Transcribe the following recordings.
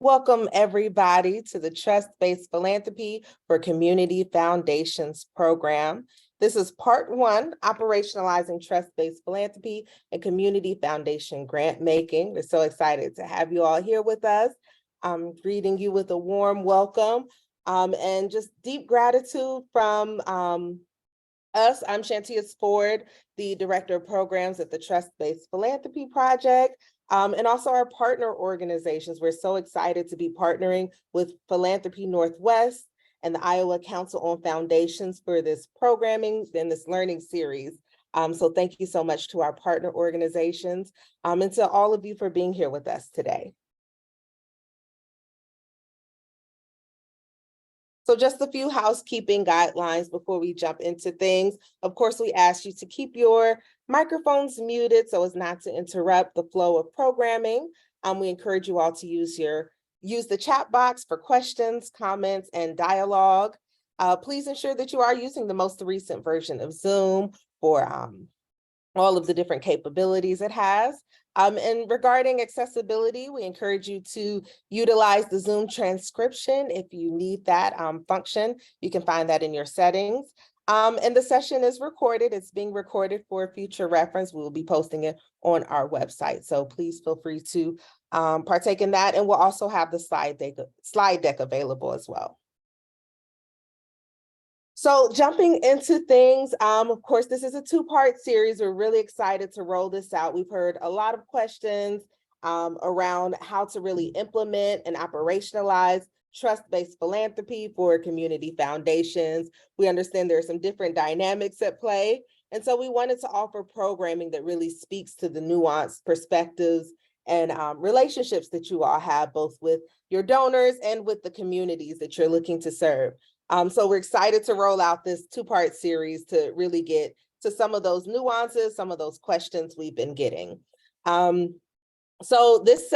Welcome, everybody, to the Trust-Based Philanthropy for Community Foundations program. This is part one, Operationalizing Trust-Based Philanthropy and Community Foundation Grant Making. We're so excited to have you all here with us. I'm greeting you with a warm welcome and just deep gratitude from us. I'm Shantia Ford, the Director of Programs at the Trust-Based Philanthropy Project. And also our partner organizations. We're so excited to be partnering with Philanthropy Northwest and the Iowa Council on Foundations for this programming and this learning series. So thank you so much to our partner organizations and to all of you for being here with us today. So just a few housekeeping guidelines before we jump into things. Of course, we ask you to keep your microphones muted so as not to interrupt the flow of programming. We encourage you all to use the chat box for questions, comments, and dialogue. Please ensure that you are using the most recent version of Zoom for all of the different capabilities it has. And regarding accessibility, we encourage you to utilize the Zoom transcription. If you need that function, you can find that in your settings. And the session is recorded. It's being recorded for future reference. We will be posting it on our website. So please feel free to partake in that. And we'll also have the slide deck available as well. So jumping into things, of course, this is a two-part series. We're really excited to roll this out. We've heard a lot of questions around how to really implement and operationalize trust-based philanthropy for community foundations. We understand there are some different dynamics at play. And so we wanted to offer programming that really speaks to the nuanced perspectives and relationships that you all have, both with your donors and with the communities that you're looking to serve. So we're excited to roll out this two-part series to really get to some of those nuances, some of those questions we've been getting. So this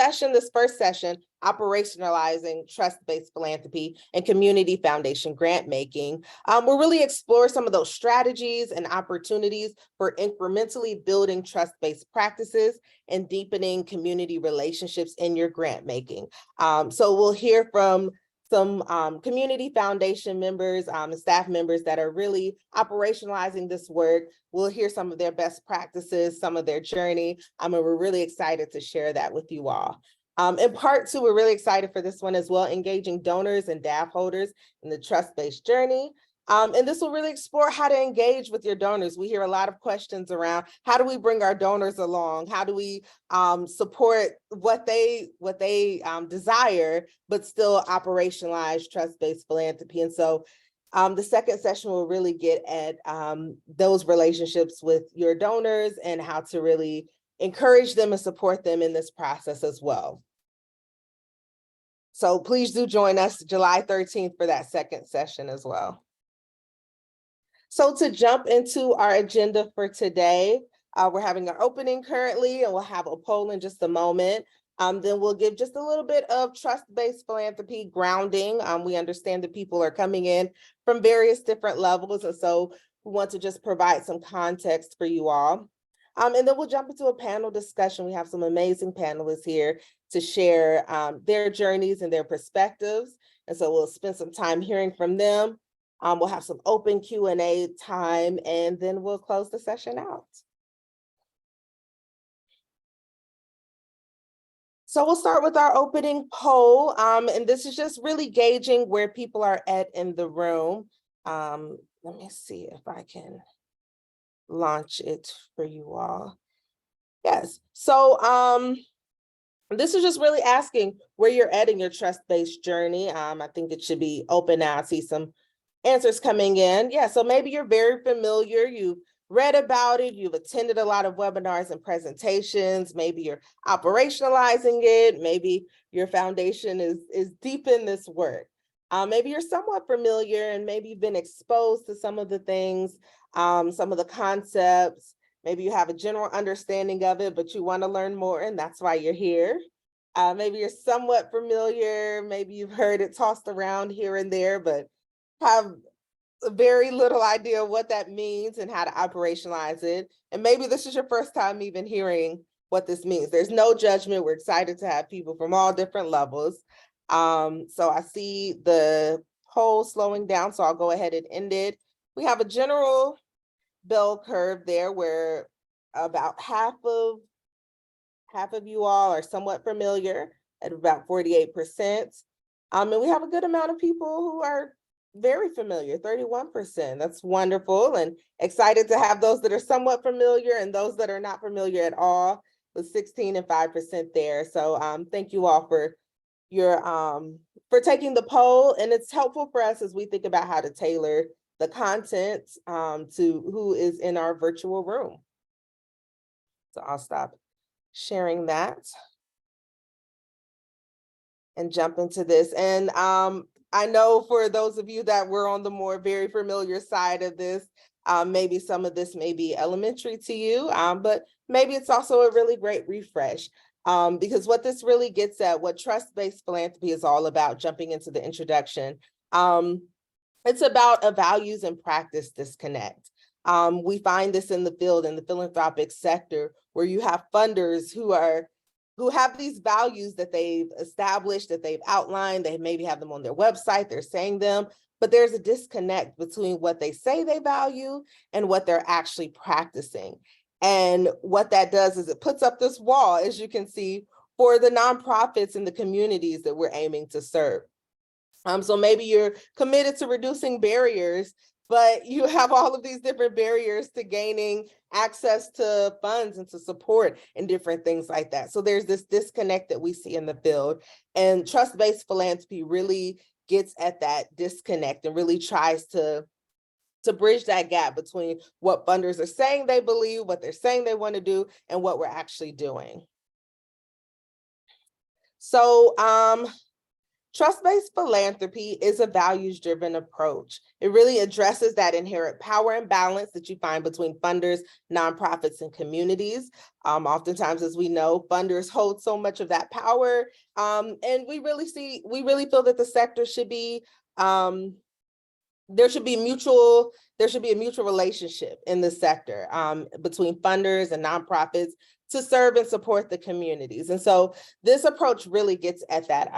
first session, Operationalizing Trust-Based Philanthropy and Community Foundation Grant Making, we'll really explore some of those strategies and opportunities for incrementally building trust-based practices and deepening community relationships in your grant making. So we'll hear from some community foundation members and staff members that are really operationalizing this work. We'll hear some of their best practices, some of their journey, and we're really excited to share that with you all. In part two, we're really excited for this one as well, engaging donors and DAF holders in the trust-based journey. And this will really explore how to engage with your donors. We hear a lot of questions around how do we bring our donors along? How do we support what they desire, but still operationalize trust-based philanthropy? And so the second session will really get at those relationships with your donors and how to really encourage them and support them in this process as well. So please do join us July 13th for that second session as well. So to jump into our agenda for today, we're having our opening currently, and we'll have a poll in just a moment. Then we'll give just a little bit of trust-based philanthropy grounding. We understand that people are coming in from various different levels, and so we want to just provide some context for you all. And then we'll jump into a panel discussion. We have some amazing panelists here to share their journeys and their perspectives. And so we'll spend some time hearing from them. We'll have some open Q&A time, and then we'll close the session out. So we'll start with our opening poll, and this is just really gauging where people are at in the room. Let me see if I can launch it for you all. Yes, so this is just really asking where you're at in your trust-based journey. I think it should be open now. I see some answers coming in. Yeah, so maybe you're very familiar, you've read about it, you've attended a lot of webinars and presentations, maybe you're operationalizing it, maybe your foundation is deep in this work. Maybe you're somewhat familiar and maybe you've been exposed to some of the things, some of the concepts, maybe you have a general understanding of it, but you want to learn more, and that's why you're here. Maybe you're somewhat familiar, maybe you've heard it tossed around here and there, but have very little idea what that means and how to operationalize it. And maybe this is your first time even hearing what this means. There's no judgment. We're excited to have people from all different levels. So I see the poll slowing down, so I'll go ahead and end it. We have a general bell curve there where about half of you all are somewhat familiar at about 48%. And we have a good amount of people who are very familiar, 31%. That's wonderful, and excited to have those that are somewhat familiar and those that are not familiar at all, with 16 and 5% there. So thank you all for your for taking the poll, and it's helpful for us as we think about how to tailor the content to who is in our virtual room. So I'll stop sharing that and jump into this. And I know for those of you that were on the more very familiar side of this, maybe some of this may be elementary to you, but maybe it's also a really great refresh. Because what this really gets at, what trust-based philanthropy is all about, jumping into the introduction, it's about a values and practice disconnect. We find this in the field, in the philanthropic sector, where you have funders who have these values that they've established, that they've outlined, they maybe have them on their website, they're saying them, but there's a disconnect between what they say they value and what they're actually practicing. And what that does is it puts up this wall, as you can see, for the nonprofits and the communities that we're aiming to serve. So maybe you're committed to reducing barriers, but you have all of these different barriers to gaining access to funds and to support and different things like that. So there's this disconnect that we see in the field, and trust-based philanthropy really gets at that disconnect and really tries to bridge that gap between what funders are saying they believe, what they're saying they want to do, and what we're actually doing. So trust-based philanthropy is a values-driven approach. It really addresses that inherent power imbalance that you find between funders, nonprofits, and communities. Oftentimes, as we know, funders hold so much of that power, and we really feel that the sector should be there should be a mutual relationship in the sector between funders and nonprofits to serve and support the communities. And so this approach really gets at that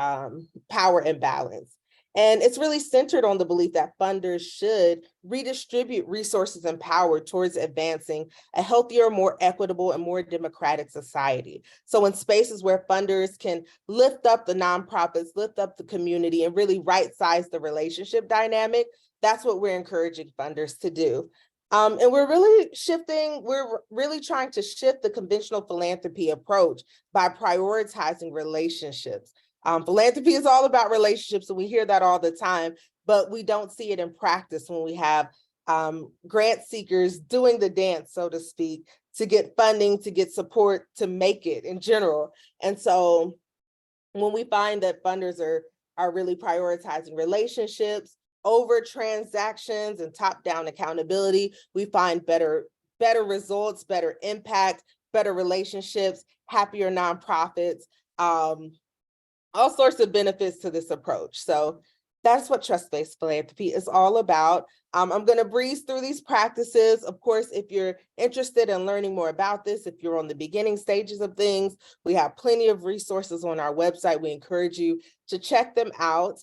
power imbalance. And it's really centered on the belief that funders should redistribute resources and power towards advancing a healthier, more equitable, and more democratic society. So in spaces where funders can lift up the nonprofits, lift up the community, and really right-size the relationship dynamic, that's what we're encouraging funders to do. And we're really trying to shift the conventional philanthropy approach by prioritizing relationships. Philanthropy is all about relationships, and we hear that all the time, but we don't see it in practice when we have grant seekers doing the dance, so to speak, to get funding, to get support, to make it in general. And so when we find that funders are really prioritizing relationships over transactions and top-down accountability, we find better results, better impact, better relationships, happier nonprofits, all sorts of benefits to this approach. So that's what trust-based philanthropy is all about. I'm going to breeze through these practices. Of course, if you're interested in learning more about this, if you're on the beginning stages of things, we have plenty of resources on our website. We encourage you to check them out.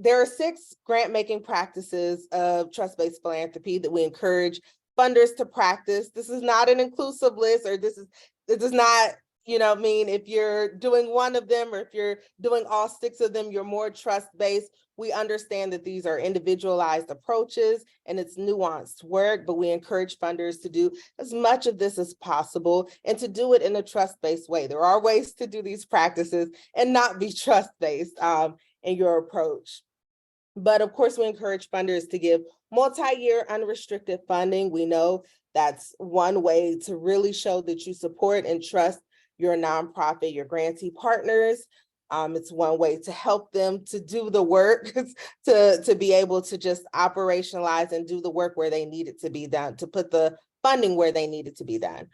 There are 6 grant-making practices of trust-based philanthropy that we encourage funders to practice. This is not an inclusive list, or this does not, mean if you're doing one of them or if you're doing all 6 of them, you're more trust-based. We understand that these are individualized approaches and it's nuanced work, but we encourage funders to do as much of this as possible and to do it in a trust-based way. There are ways to do these practices and not be trust-based in your approach. But of course, we encourage funders to give multi-year unrestricted funding. We know that's one way to really show that you support and trust your nonprofit, your grantee partners. It's one way to help them to do the work, to be able to just operationalize and do the work where they need it to be done, to put the funding where they need it to be done.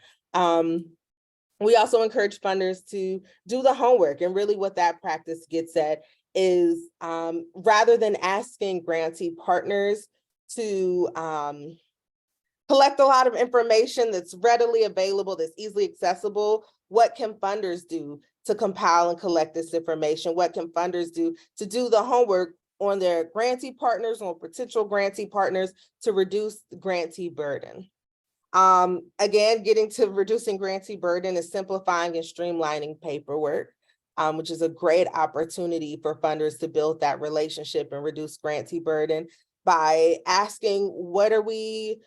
We also encourage funders to do the homework, and really what that practice gets at is rather than asking grantee partners to collect a lot of information that's readily available, that's easily accessible, what can funders do to compile and collect this information? What can funders do to do the homework on their grantee partners, on potential grantee partners, to reduce the grantee burden? Again, getting to reducing grantee burden is simplifying and streamlining paperwork, which is a great opportunity for funders to build that relationship and reduce grantee burden by asking, what are we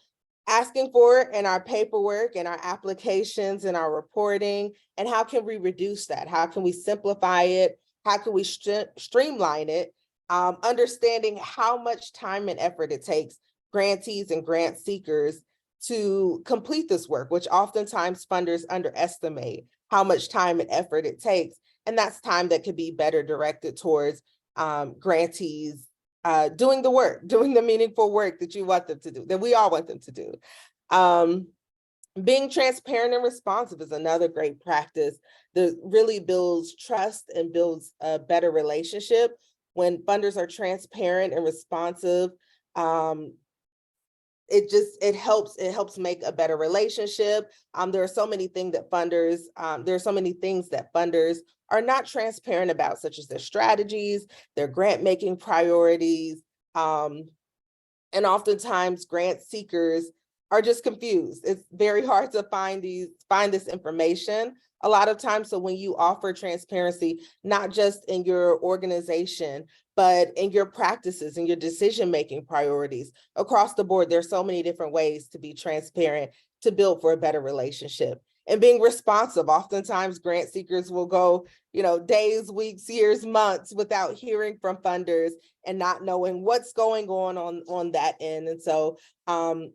asking for in our paperwork and our applications and our reporting, and how can we reduce that? How can we simplify it? How can we streamline it? Understanding how much time and effort it takes grantees and grant seekers to complete this work, which oftentimes funders underestimate how much time and effort it takes. And that's time that could be better directed towards grantees doing the work, doing the meaningful work that you want them to do, that we all want them to do. Being transparent and responsive is another great practice that really builds trust and builds a better relationship. When funders are transparent and responsive, it helps make a better relationship. There are so many things that funders are not transparent about, such as their strategies, their grant making priorities, and oftentimes grant seekers are just confused. It's very hard to find this information a lot of times. So when you offer transparency, not just in your organization, but in your practices and your decision-making priorities across the board, there's so many different ways to be transparent to build for a better relationship. And being responsive, oftentimes grant seekers will go, days, weeks, years, months without hearing from funders and not knowing what's going on that end. And so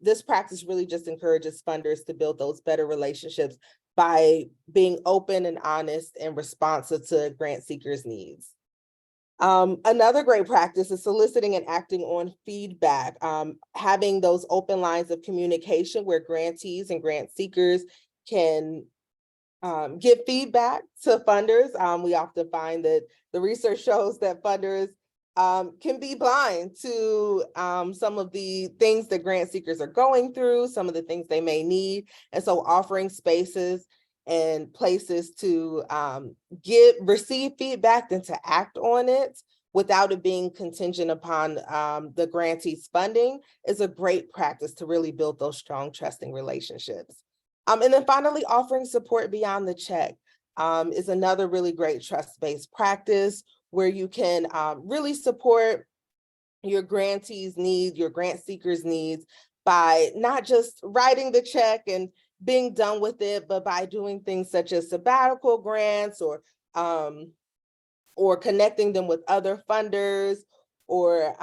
this practice really just encourages funders to build those better relationships by being open and honest and responsive to grant seekers' needs. Another great practice is soliciting and acting on feedback, having those open lines of communication where grantees and grant seekers can give feedback to funders. We often find that the research shows that funders can be blind to some of the things that grant seekers are going through, some of the things they may need. And so offering spaces and places to receive feedback and to act on it without it being contingent upon the grantee's funding is a great practice to really build those strong, trusting relationships. And then finally, offering support beyond the check is another really great trust-based practice where you can really support your grantees' needs, your grant seekers' needs, by not just writing the check and being done with it, but by doing things such as sabbatical grants or connecting them with other funders, or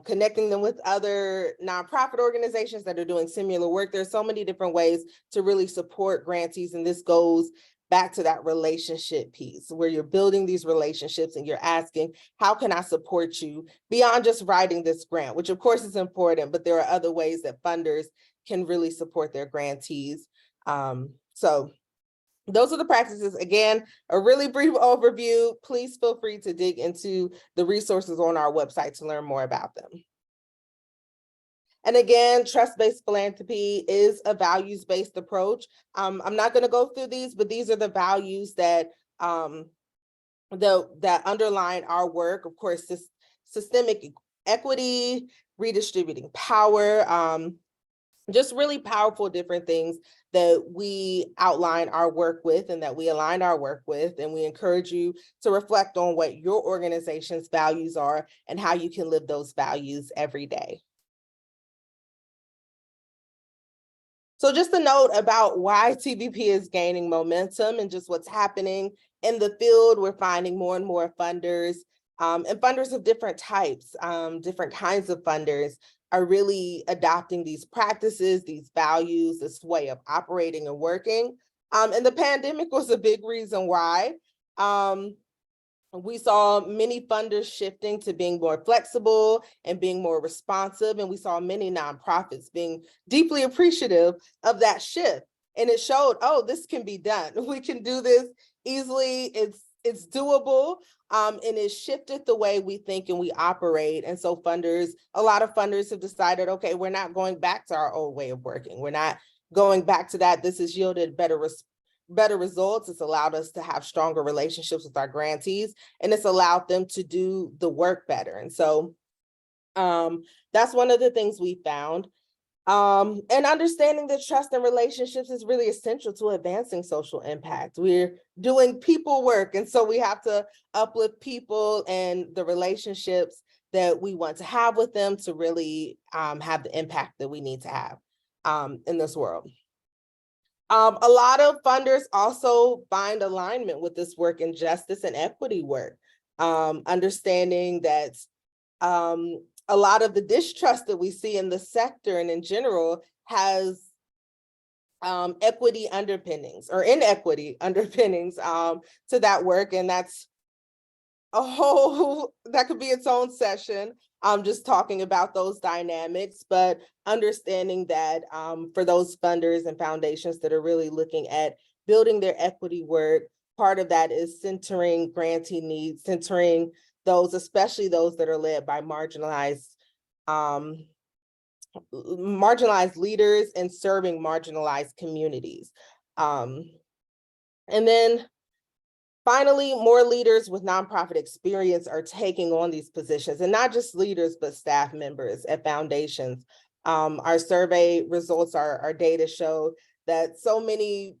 connecting them with other nonprofit organizations that are doing similar work. There's so many different ways to really support grantees, and this goes back to that relationship piece where you're building these relationships and you're asking, how can I support you beyond just writing this grant, which of course is important, but there are other ways that funders can really support their grantees. So those are the practices. Again, a really brief overview. Please feel free to dig into the resources on our website to learn more about them. And again, trust-based philanthropy is a values-based approach. I'm not going to go through these, but these are the values that that underline our work. Of course, systemic equity, redistributing power, just really powerful different things that we outline our work with and that we align our work with. And we encourage you to reflect on what your organization's values are and how you can live those values every day. So just a note about why TBP is gaining momentum and just what's happening in the field. We're finding more and more funders and funders of different types, different kinds of funders are really adopting these practices, these values, this way of operating and working. And the pandemic was a big reason why. We saw many funders shifting to being more flexible and being more responsive. And we saw many nonprofits being deeply appreciative of that shift. And it showed, oh, this can be done. We can do this easily. It's doable. And it shifted the way we think and we operate. And so a lot of funders have decided, okay, we're not going back to our old way of working. We're not going back to that. This has yielded better better results. It's allowed us to have stronger relationships with our grantees, and it's allowed them to do the work better. And so that's one of the things we found. And understanding that trust and relationships is really essential to advancing social impact. We're doing people work, and so we have to uplift people and the relationships that we want to have with them to really have the impact that we need to have in this world. A lot of funders also find alignment with this work in justice and equity work, understanding that a lot of the distrust that we see in the sector and in general has equity underpinnings or inequity underpinnings to that work. And that's a whole, that could be its own session, just talking about those dynamics, but understanding that for those funders and foundations that are really looking at building their equity work, part of that is centering grantee needs, centering those, especially those that are led by marginalized leaders and serving marginalized communities. And then finally, more leaders with nonprofit experience are taking on these positions, and not just leaders, but staff members at foundations. Our survey results, our data show that so many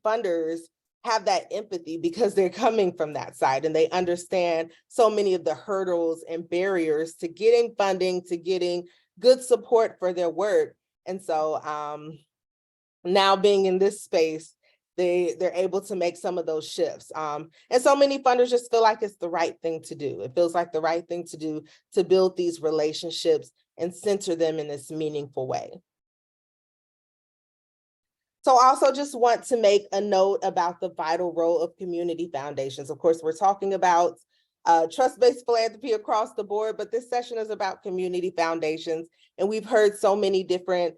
funders have that empathy because they're coming from that side and they understand so many of the hurdles and barriers to getting funding, to getting good support for their work. And so now being in this space, they're able to make some of those shifts. And so many funders just feel like it's the right thing to do. It feels like the right thing to do to build these relationships and center them in this meaningful way. So I also just want to make a note about the vital role of community foundations. Of course, we're talking about trust-based philanthropy across the board, but this session is about community foundations. And we've heard so many different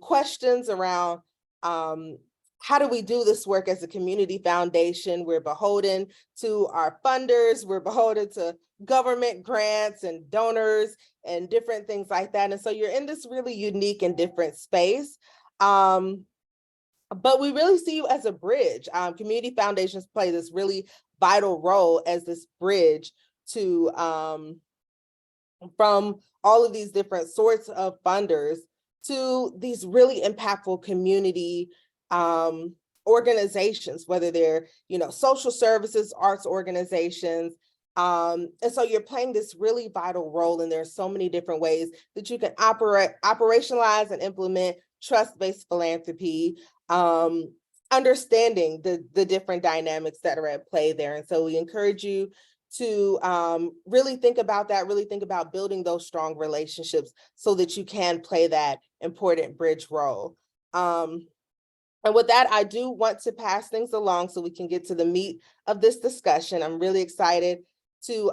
questions around how do we do this work as a community foundation? We're beholden to our funders, we're beholden to government grants and donors and different things like that. And so you're in this really unique and different space. But we really see you as a bridge. Community foundations play this really vital role as this bridge to from all of these different sorts of funders to these really impactful community organizations, whether they're, social services, arts organizations. And so you're playing this really vital role, and there's so many different ways that you can operationalize and implement trust-based philanthropy, understanding the different dynamics that are at play there. And so we encourage you to really think about that, really think about building those strong relationships so that you can play that important bridge role. And with that, I do want to pass things along so we can get to the meat of this discussion. I'm really excited to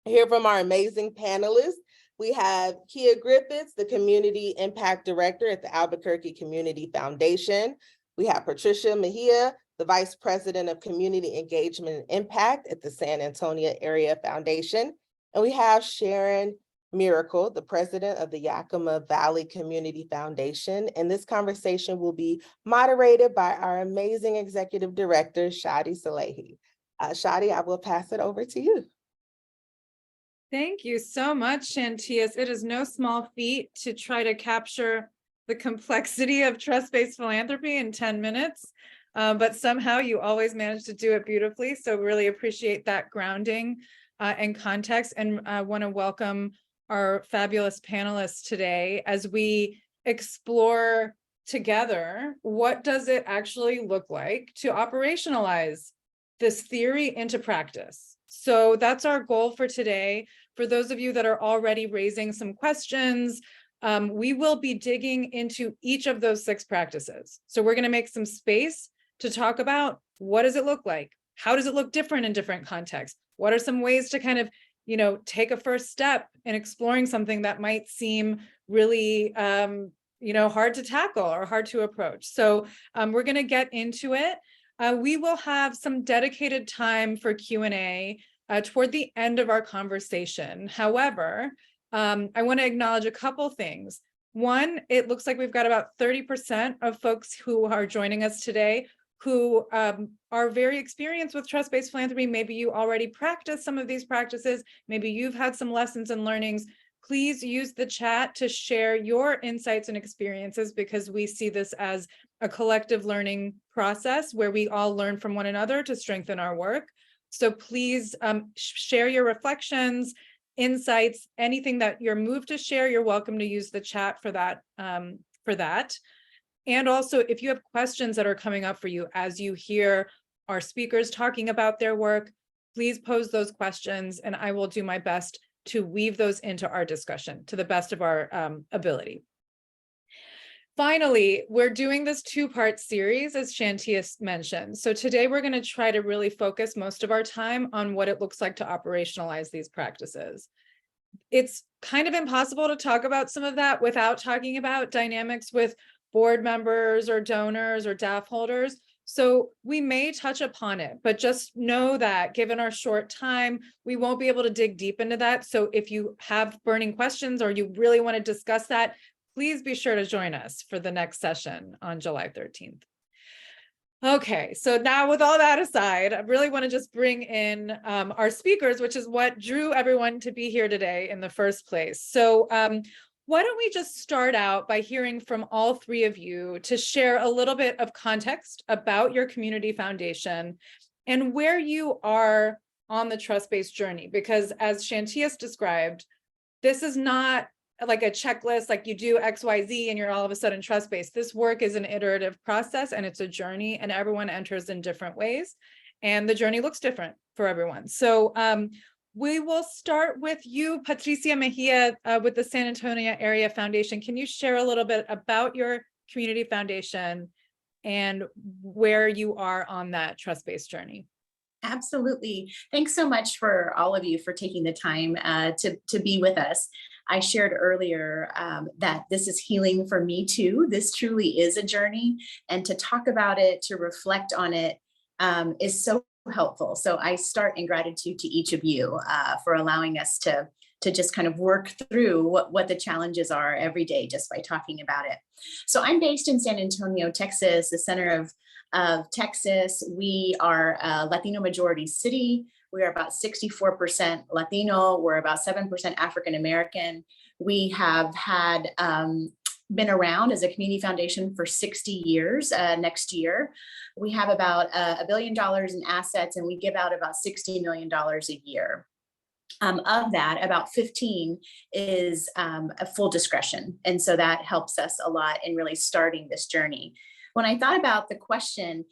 hear from our amazing panelists. We have Kia Griffiths, the Community Impact Director at the Albuquerque Community Foundation. We have Patricia Mejia, the Vice President of Community Engagement and Impact at the San Antonio Area Foundation. And we have Sharon Miracle, the President of the Yakima Valley Community Foundation. And this conversation will be moderated by our amazing Executive Director, Shadi Salehi. Shadi, I will pass it over to you. Thank you so much, Shantias. It is no small feat to try to capture the complexity of trust-based philanthropy in 10 minutes, but somehow you always manage to do it beautifully. So really appreciate that grounding and context, and I want to welcome our fabulous panelists today as we explore together what does it actually look like to operationalize this theory into practice. So that's our goal for today. For those of you that are already raising some questions, we will be digging into each of those 6 practices. So we're going to make some space to talk about what does it look like? How does it look different in different contexts? What are some ways to kind of, take a first step in exploring something that might seem really, hard to tackle or hard to approach? So we're going to get into it. We will have some dedicated time for Q&A toward the end of our conversation. However, I want to acknowledge a couple things. One, it looks like we've got about 30% of folks who are joining us today who are very experienced with trust-based philanthropy. Maybe you already practice some of these practices. Maybe you've had some lessons and learnings. Please use the chat to share your insights and experiences, because we see this as a collective learning process where we all learn from one another to strengthen our work. So please share your reflections, insights, anything that you're moved to share. You're welcome to use the chat for that. And also, if you have questions that are coming up for you as you hear our speakers talking about their work, please pose those questions, and I will do my best to weave those into our discussion to the best of our ability. Finally, we're doing this two-part series, as Shantia mentioned. So today we're going to try to really focus most of our time on what it looks like to operationalize these practices. It's kind of impossible to talk about some of that without talking about dynamics with board members or donors or DAF holders. So we may touch upon it, but just know that given our short time, we won't be able to dig deep into that. So if you have burning questions or you really want to discuss that, please be sure to join us for the next session on July 13th. Okay, so now with all that aside, I really want to just bring in our speakers, which is what drew everyone to be here today in the first place. So why don't we just start out by hearing from all three of you to share a little bit of context about your community foundation and where you are on the trust-based journey, because as Shantius described, this is not like a checklist, like you do XYZ and you're all of a sudden trust-based. This work is an iterative process and it's a journey, and everyone enters in different ways, and the journey looks different for everyone. So we will start with you, Patricia Mejia, with the San Antonio Area Foundation. Can you share a little bit about your community foundation and where you are on that trust-based journey? Absolutely. Thanks so much for all of you for taking the time to be with us. I shared earlier that this is healing for me too. This truly is a journey, and to talk about it, to reflect on it is so helpful. So I start in gratitude to each of you for allowing us to just kind of work through what the challenges are every day just by talking about it. So I'm based in San Antonio, Texas, the center of Texas. We are a Latino majority city. We are about 64% Latino. We're about 7% African American. We have had been around as a community foundation for 60 years next year. We have about $1 billion in assets, and we give out about $60 million a year. Of that, about 15 is a full discretion. And so that helps us a lot in really starting this journey. When I thought about the question,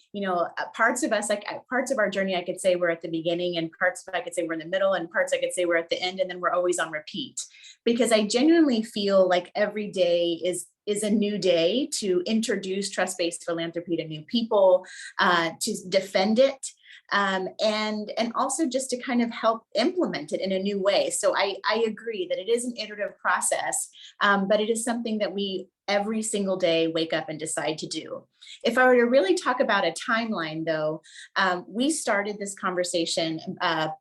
parts of us, like parts of our journey, I could say we're at the beginning, and parts of I could say we're in the middle, and parts I could say we're at the end, and then we're always on repeat. Because I genuinely feel like every day is a new day to introduce trust-based philanthropy to new people, to defend it, and also just to kind of help implement it in a new way. So I agree that it is an iterative process, but it is something that we every single day wake up and decide to do. If I were to really talk about a timeline though, we started this conversation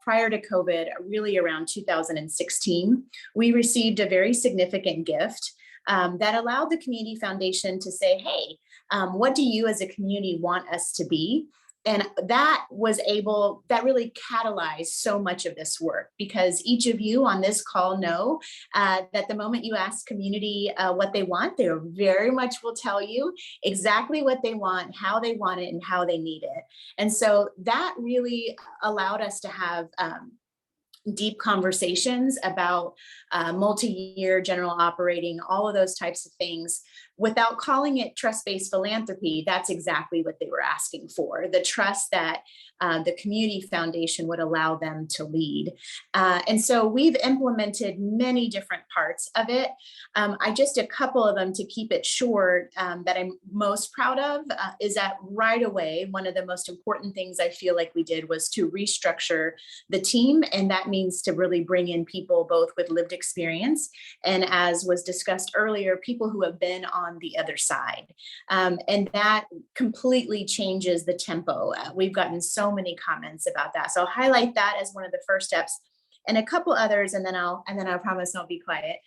prior to COVID, really around 2016. We received a very significant gift that allowed the community foundation to say, hey, what do you as a community want us to be? And that really catalyzed so much of this work, because each of you on this call know that the moment you ask community what they want, they very much will tell you exactly what they want, how they want it, and how they need it. And so that really allowed us to have deep conversations about multi-year general operating, all of those types of things. Without calling it trust-based philanthropy, that's exactly what they were asking for, the trust that the community foundation would allow them to lead. And so we've implemented many different parts of it. Just a couple of them to keep it short that I'm most proud of is that right away, one of the most important things I feel like we did was to restructure the team. And that means to really bring in people both with lived experience and, as was discussed earlier, people who have been on the other side. And that completely changes the tempo. We've gotten so many comments about that. So I'll highlight that as one of the first steps. and a couple others, and then I promise I'll be quiet,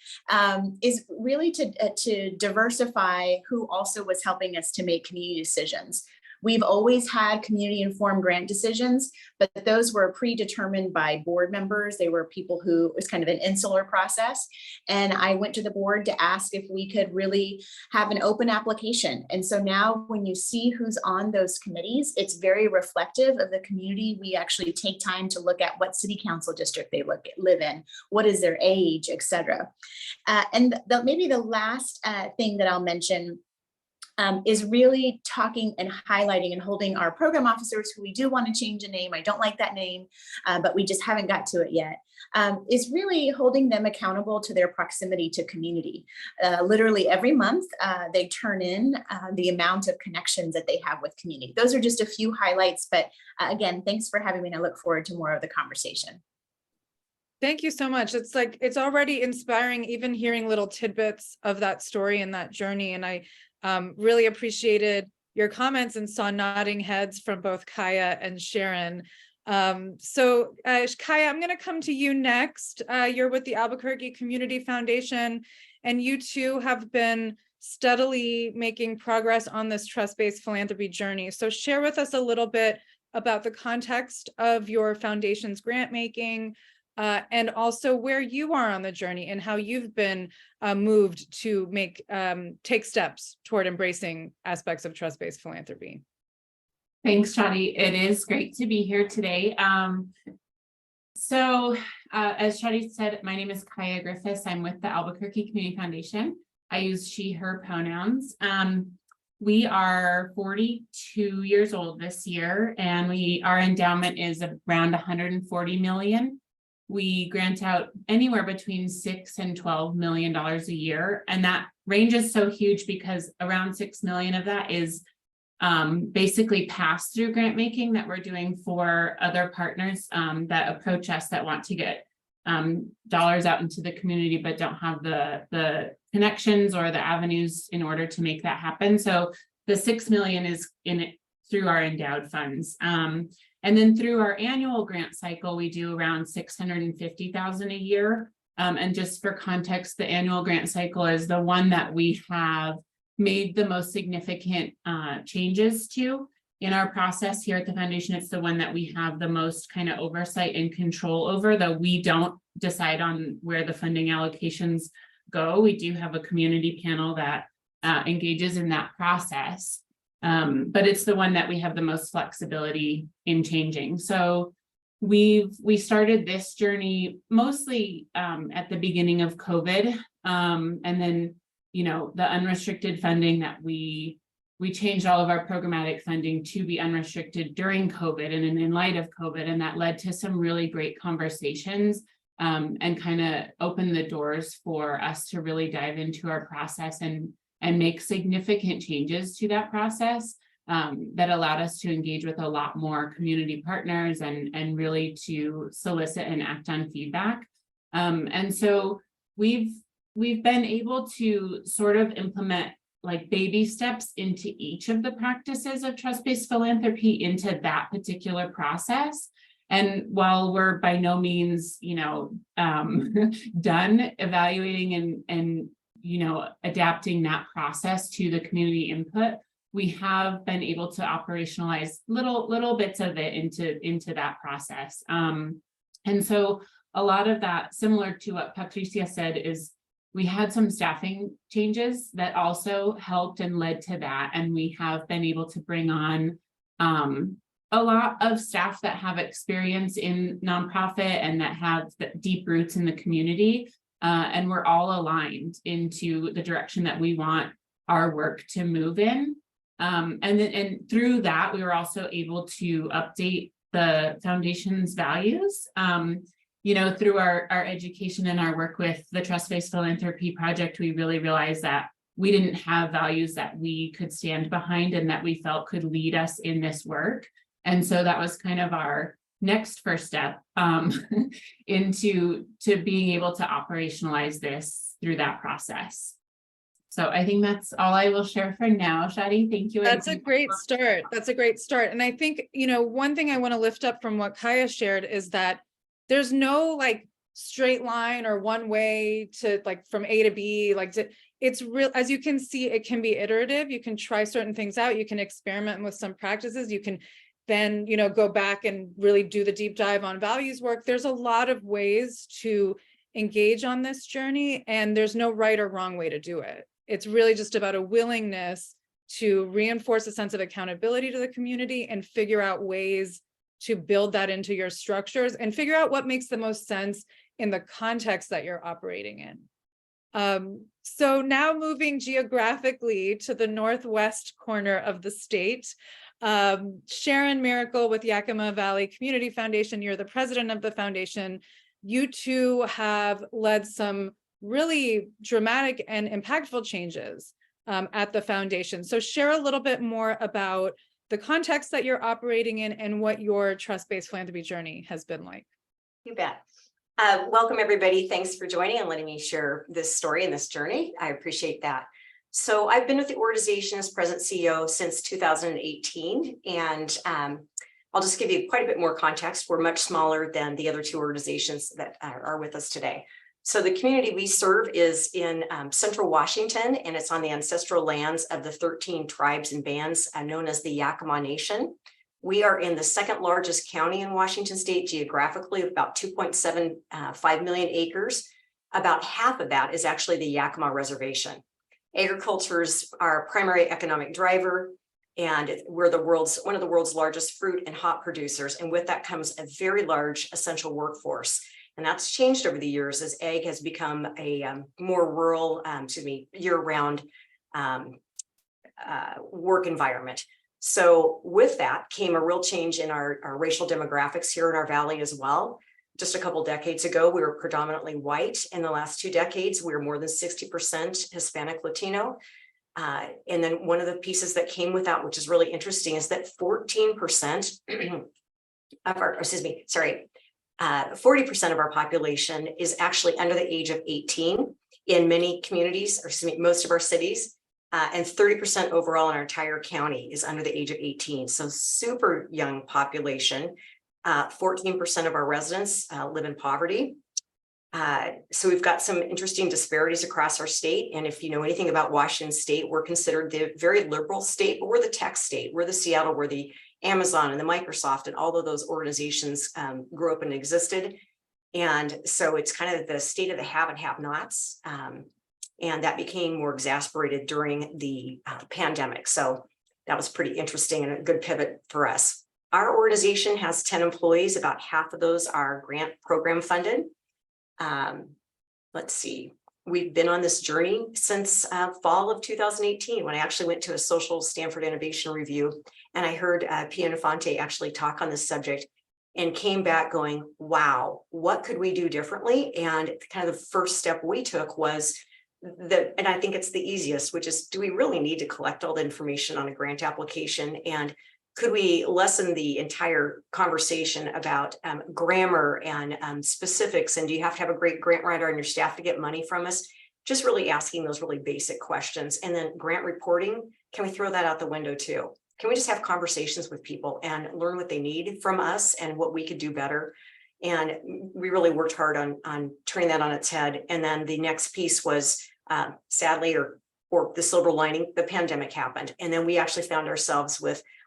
is really to diversify who also was helping us to make community decisions. We've always had community-informed grant decisions, but those were predetermined by board members. They were people who, it was kind of an insular process. And I went to the board to ask if we could really have an open application. And so now when you see who's on those committees, it's very reflective of the community. We actually take time to look at what city council district they live in, what is their age, et cetera. And maybe the last thing that I'll mention is really talking and highlighting and holding our program officers, who we do want to change a name. I don't like that name, but we just haven't got to it yet, is really holding them accountable to their proximity to community. Literally every month, they turn in the amount of connections that they have with community. Those are just a few highlights, but again, thanks for having me, and I look forward to more of the conversation. Thank you so much. It's like, it's already inspiring, even hearing little tidbits of that story and that journey. And I really appreciated your comments and saw nodding heads from both Kaya and Sharon. So Kaya, I'm going to come to you next. You're with the Albuquerque Community Foundation, and you too have been steadily making progress on this trust-based philanthropy journey. So share with us a little bit about the context of your foundation's grant making, and also where you are on the journey and how you've been moved to take steps toward embracing aspects of trust-based philanthropy. Thanks, Shadi. It is great to be here today. As Shadi said, my name is Kaya Griffiths. I'm with the Albuquerque Community Foundation. I use she, her pronouns. We are 42 years old this year, and our endowment is around 140 million. We grant out anywhere between $6 and $12 million a year. And that range is so huge because around 6 million of that is basically pass-through grant making that we're doing for other partners that approach us that want to get dollars out into the community, but don't have the connections or the avenues in order to make that happen. So the 6 million is in it through our endowed funds. And then through our annual grant cycle, we do around 650,000 a year. And just for context, the annual grant cycle is the one that we have made the most significant changes to in our process here at the foundation. It's the one that we have the most kind of oversight and control over, though we don't decide on where the funding allocations go. We do have a community panel that engages in that process. But it's the one that we have the most flexibility in changing. So we started this journey mostly at the beginning of COVID. And then, the unrestricted funding that we changed all of our programmatic funding to be unrestricted during COVID and in light of COVID. And that led to some really great conversations and kind of opened the doors for us to really dive into our process and make significant changes to that process that allowed us to engage with a lot more community partners and really to solicit and act on feedback. And so we've been able to sort of implement like baby steps into each of the practices of trust-based philanthropy into that particular process. And while we're by no means, done evaluating and adapting that process to the community input, we have been able to operationalize little bits of it into that process. And so a lot of that, similar to what Patricia said, is we had some staffing changes that also helped and led to that. And we have been able to bring on a lot of staff that have experience in nonprofit and that have deep roots in the community. And we're all aligned into the direction that we want our work to move in. And through that, we were also able to update the foundation's values. Through our education and our work with the Trust-Based Philanthropy Project, we really realized that we didn't have values that we could stand behind and that we felt could lead us in this work. And so that was kind of our next first step into being able to operationalize this through that process. So I think that's all I will share for now. Shadi, thank you. That's a great start. That's a great start. And I think, one thing I want to lift up from what Kaya shared is that there's no like straight line or one way to like from A to B, it's real. As you can see, it can be iterative. You can try certain things out. You can experiment with some practices. You can then, go back and really do the deep dive on values work. There's a lot of ways to engage on this journey, and there's no right or wrong way to do it. It's really just about a willingness to reinforce a sense of accountability to the community and figure out ways to build that into your structures and figure out what makes the most sense in the context that you're operating in. So now moving geographically to the northwest corner of the state, Sharon Miracle with Yakima Valley Community Foundation, you're the president of the foundation. You two have led some really dramatic and impactful changes at the foundation. So share a little bit more about the context that you're operating in and what your trust-based philanthropy journey has been like. You bet. Welcome, everybody. Thanks for joining and letting me share this story and this journey. I appreciate that. So I've been with the organization as president CEO since 2018, and I'll just give you quite a bit more context. We're much smaller than the other two organizations that are with us today. So the community we serve is in central Washington, and it's on the ancestral lands of the 13 tribes and bands known as the Yakima Nation. We are in the second largest county in Washington state geographically, with about 2.75 million acres. About half of that is actually the Yakima Reservation. Agriculture is our primary economic driver, and we're one of the world's largest fruit and hop producers. And with that comes a very large essential workforce. And that's changed over the years as ag has become a more rural, year-round work environment. So with that came a real change in our racial demographics here in our valley as well. Just a couple decades ago, we were predominantly white. In the last 2 decades, we were more than 60% Hispanic Latino. And then one of the pieces that came with that, which is really interesting, is that 14% of our, 40% of our population is actually under the age of 18 in many communities, most of our cities. And 30% overall in our entire county is under the age of 18. So super young population. 14% of our residents live in poverty. So we've got some interesting disparities across our state. And if you know anything about Washington state, we're considered the very liberal state, but we're the tech state. We're the Seattle, we're the Amazon and the Microsoft, and all of those organizations grew up and existed. And so it's kind of the state of the have and have nots. And that became more exacerbated during the pandemic. So that was pretty interesting and a good pivot for us. Our organization has 10 employees. About half of those are grant program funded. Let's see. We've been on this journey since fall of 2018, when I actually went to a social Stanford Innovation Review, and I heard Pia Infante actually talk on this subject, and came back going, wow, what could we do differently? And kind of the first step we took was and I think it's the easiest, which is, do we really need to collect all the information on a grant application? And could we lessen the entire conversation about grammar and specifics? And do you have to have a great grant writer on your staff to get money from us? Just really asking those really basic questions. And then grant reporting, can we throw that out the window too? Can we just have conversations with people and learn what they need from us and what we could do better? And we really worked hard on turning that on its head. And then the next piece was, sadly, or the silver lining, the pandemic happened. And then we actually found ourselves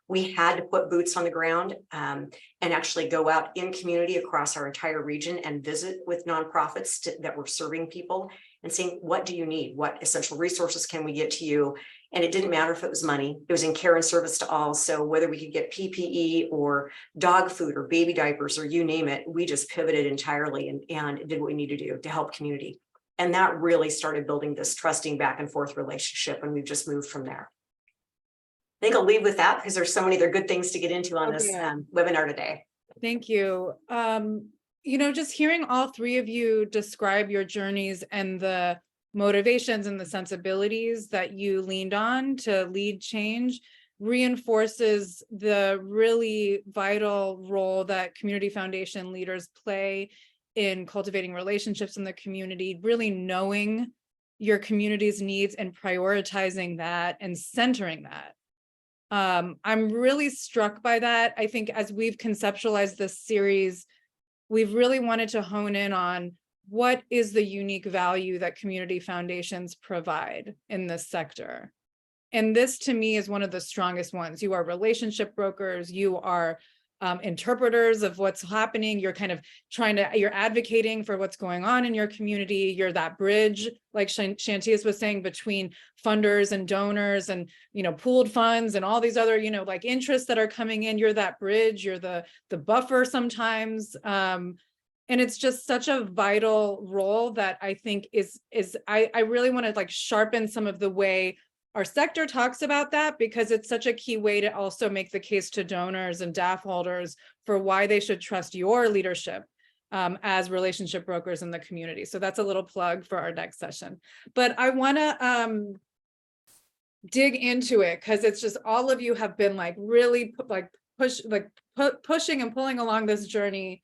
we had to put boots on the ground and actually go out in community across our entire region and visit with nonprofits that were serving people and saying, what do you need? What essential resources can we get to you? And it didn't matter if it was money, it was in care and service to all. So whether we could get PPE or dog food or baby diapers or you name it, we just pivoted entirely and did what we needed to do to help community. And that really started building this trusting back and forth relationship. And we've just moved from there. I think I'll leave with that because there's so many other good things to get into on this webinar today. Thank you. Just hearing all three of you describe your journeys and the motivations and the sensibilities that you leaned on to lead change reinforces the really vital role that community foundation leaders play in cultivating relationships in the community, really knowing your community's needs and prioritizing that and centering that. I'm really struck by that. I think as we've conceptualized this series, we've really wanted to hone in on what is the unique value that community foundations provide in this sector. And this to me is one of the strongest ones. You are relationship brokers, you are interpreters of what's happening. You're kind of you're advocating for what's going on in your community. You're that bridge, like Shantias was saying, between funders and donors and, pooled funds and all these other, like interests that are coming in. You're that bridge, you're the buffer sometimes. And it's just such a vital role that I think I really want to like sharpen some of the way our sector talks about that, because it's such a key way to also make the case to donors and DAF holders for why they should trust your leadership as relationship brokers in the community. So that's a little plug for our next session. But I want to dig into it because it's just all of you have been like really pushing and pulling along this journey.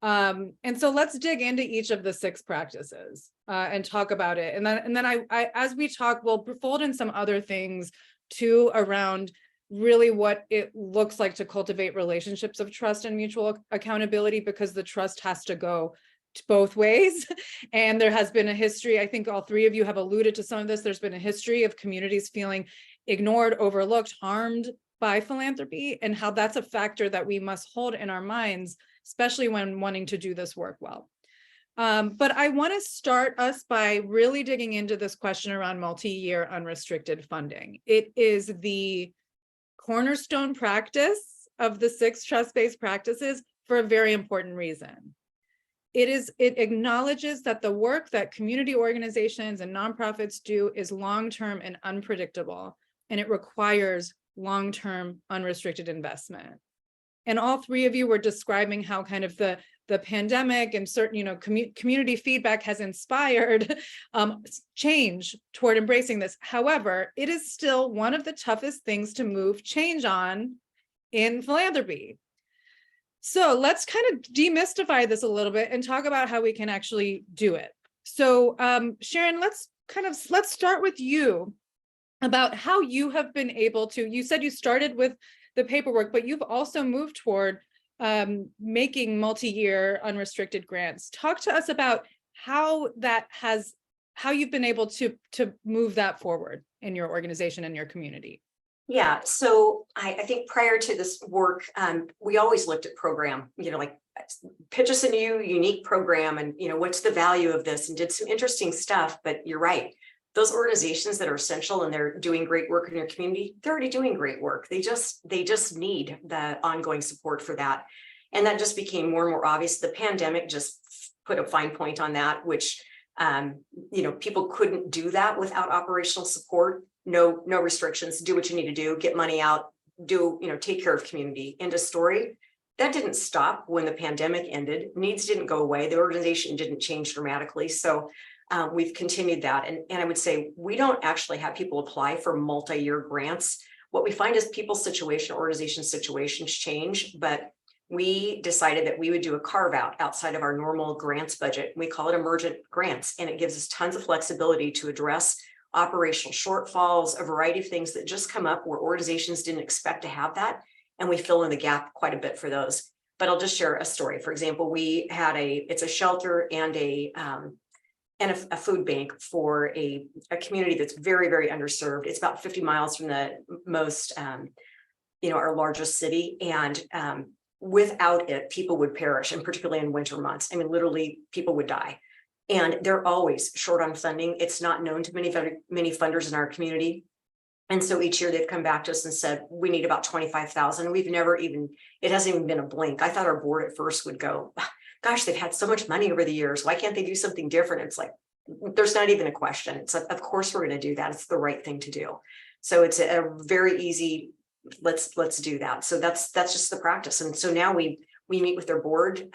And so let's dig into each of the 6 practices and talk about it. And then I as we talk, we'll fold in some other things too around really what it looks like to cultivate relationships of trust and mutual accountability, because the trust has to go both ways. And there has been a history, I think all 3 of you have alluded to some of this, there's been a history of communities feeling ignored, overlooked, harmed by philanthropy, and how that's a factor that we must hold in our minds, especially when wanting to do this work well. But I want to start us by really digging into this question around multi-year unrestricted funding. It is the cornerstone practice of the 6 trust-based practices for a very important reason. It acknowledges that the work that community organizations and nonprofits do is long-term and unpredictable, and it requires long-term unrestricted investment. And all 3 of you were describing how kind of the pandemic and certain, community feedback has inspired change toward embracing this. However, it is still one of the toughest things to move change on in philanthropy. So let's kind of demystify this a little bit and talk about how we can actually do it. So Sharon, let's start with you about how you have been able to, you said you started with the paperwork, but you've also moved toward making multi-year unrestricted grants. Talk to us about how you've been able to move that forward in your organization and your community. Yeah, so I think prior to this work, we always looked at program, like pitch us a new unique program and, what's the value of this, and did some interesting stuff. But you're right. Those organizations that are essential and they're doing great work in your community, they're already doing great work. They just need the ongoing support for that. And that just became more and more obvious. The pandemic just put a fine point on that, which, people couldn't do that without operational support, no restrictions, do what you need to do, get money out, take care of community. End of story. That didn't stop when the pandemic ended. Needs didn't go away. The organization didn't change dramatically. So we've continued that. And I would say we don't actually have people apply for multi-year grants. What we find is people's situation, organization situations change, but we decided that we would do a carve out outside of our normal grants budget. We call it emergent grants, and it gives us tons of flexibility to address operational shortfalls, a variety of things that just come up where organizations didn't expect to have that. And we fill in the gap quite a bit for those. But I'll just share a story. For example, we had it's a shelter and a food bank for a community that's very, very underserved. It's about 50 miles from the most, our largest city. And without it, people would perish, and particularly in winter months. I mean, literally people would die. And they're always short on funding. It's not known to many funders in our community. And so each year they've come back to us and said, we need about $25,000. It hasn't even been a blink. I thought our board at first would go, gosh, they've had so much money over the years. Why can't they do something different? It's like, there's not even a question. It's like, of course we're going to do that. It's the right thing to do. So it's a very easy, let's do that. So that's just the practice. And so now we meet with their board.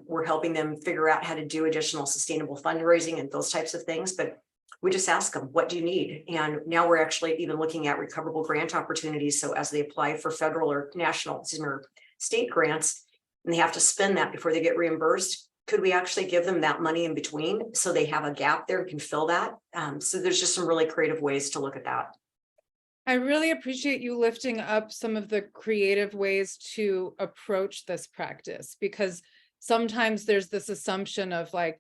We're helping them figure out how to do additional sustainable fundraising and those types of things. But we just ask them, what do you need? And now we're actually even looking at recoverable grant opportunities. So as they apply for federal or national or state grants, and they have to spend that before they get reimbursed, could we actually give them that money in between so they have a gap there and can fill that? So there's just some really creative ways to look at that. I really appreciate you lifting up some of the creative ways to approach this practice, because sometimes there's this assumption of like,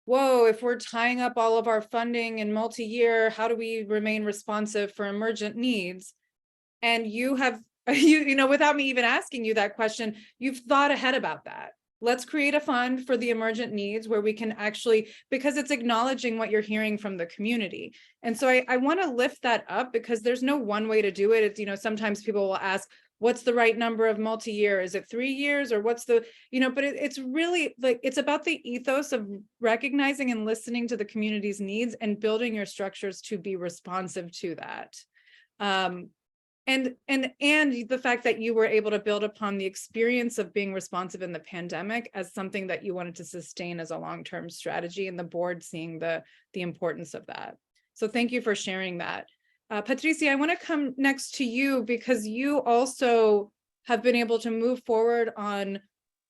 whoa, if we're tying up all of our funding in multi-year, how do we remain responsive for emergent needs? And you have, you know, without me even asking you that question, you've thought ahead about that. Let's create a fund for the emergent needs where we can actually, because it's acknowledging what you're hearing from the community. And so I want to lift that up, because there's no one way to do it. It's, you know, sometimes people will ask, what's the right number of multi-year? Is it 3 years, or what's the, you know, but it's really like, it's about the ethos of recognizing and listening to the community's needs and building your structures to be responsive to that. And the fact that you were able to build upon the experience of being responsive in the pandemic as something that you wanted to sustain as a long-term strategy, and the board seeing the importance of that. So thank you for sharing that. Patricia, I want to come next to you, because you also have been able to move forward on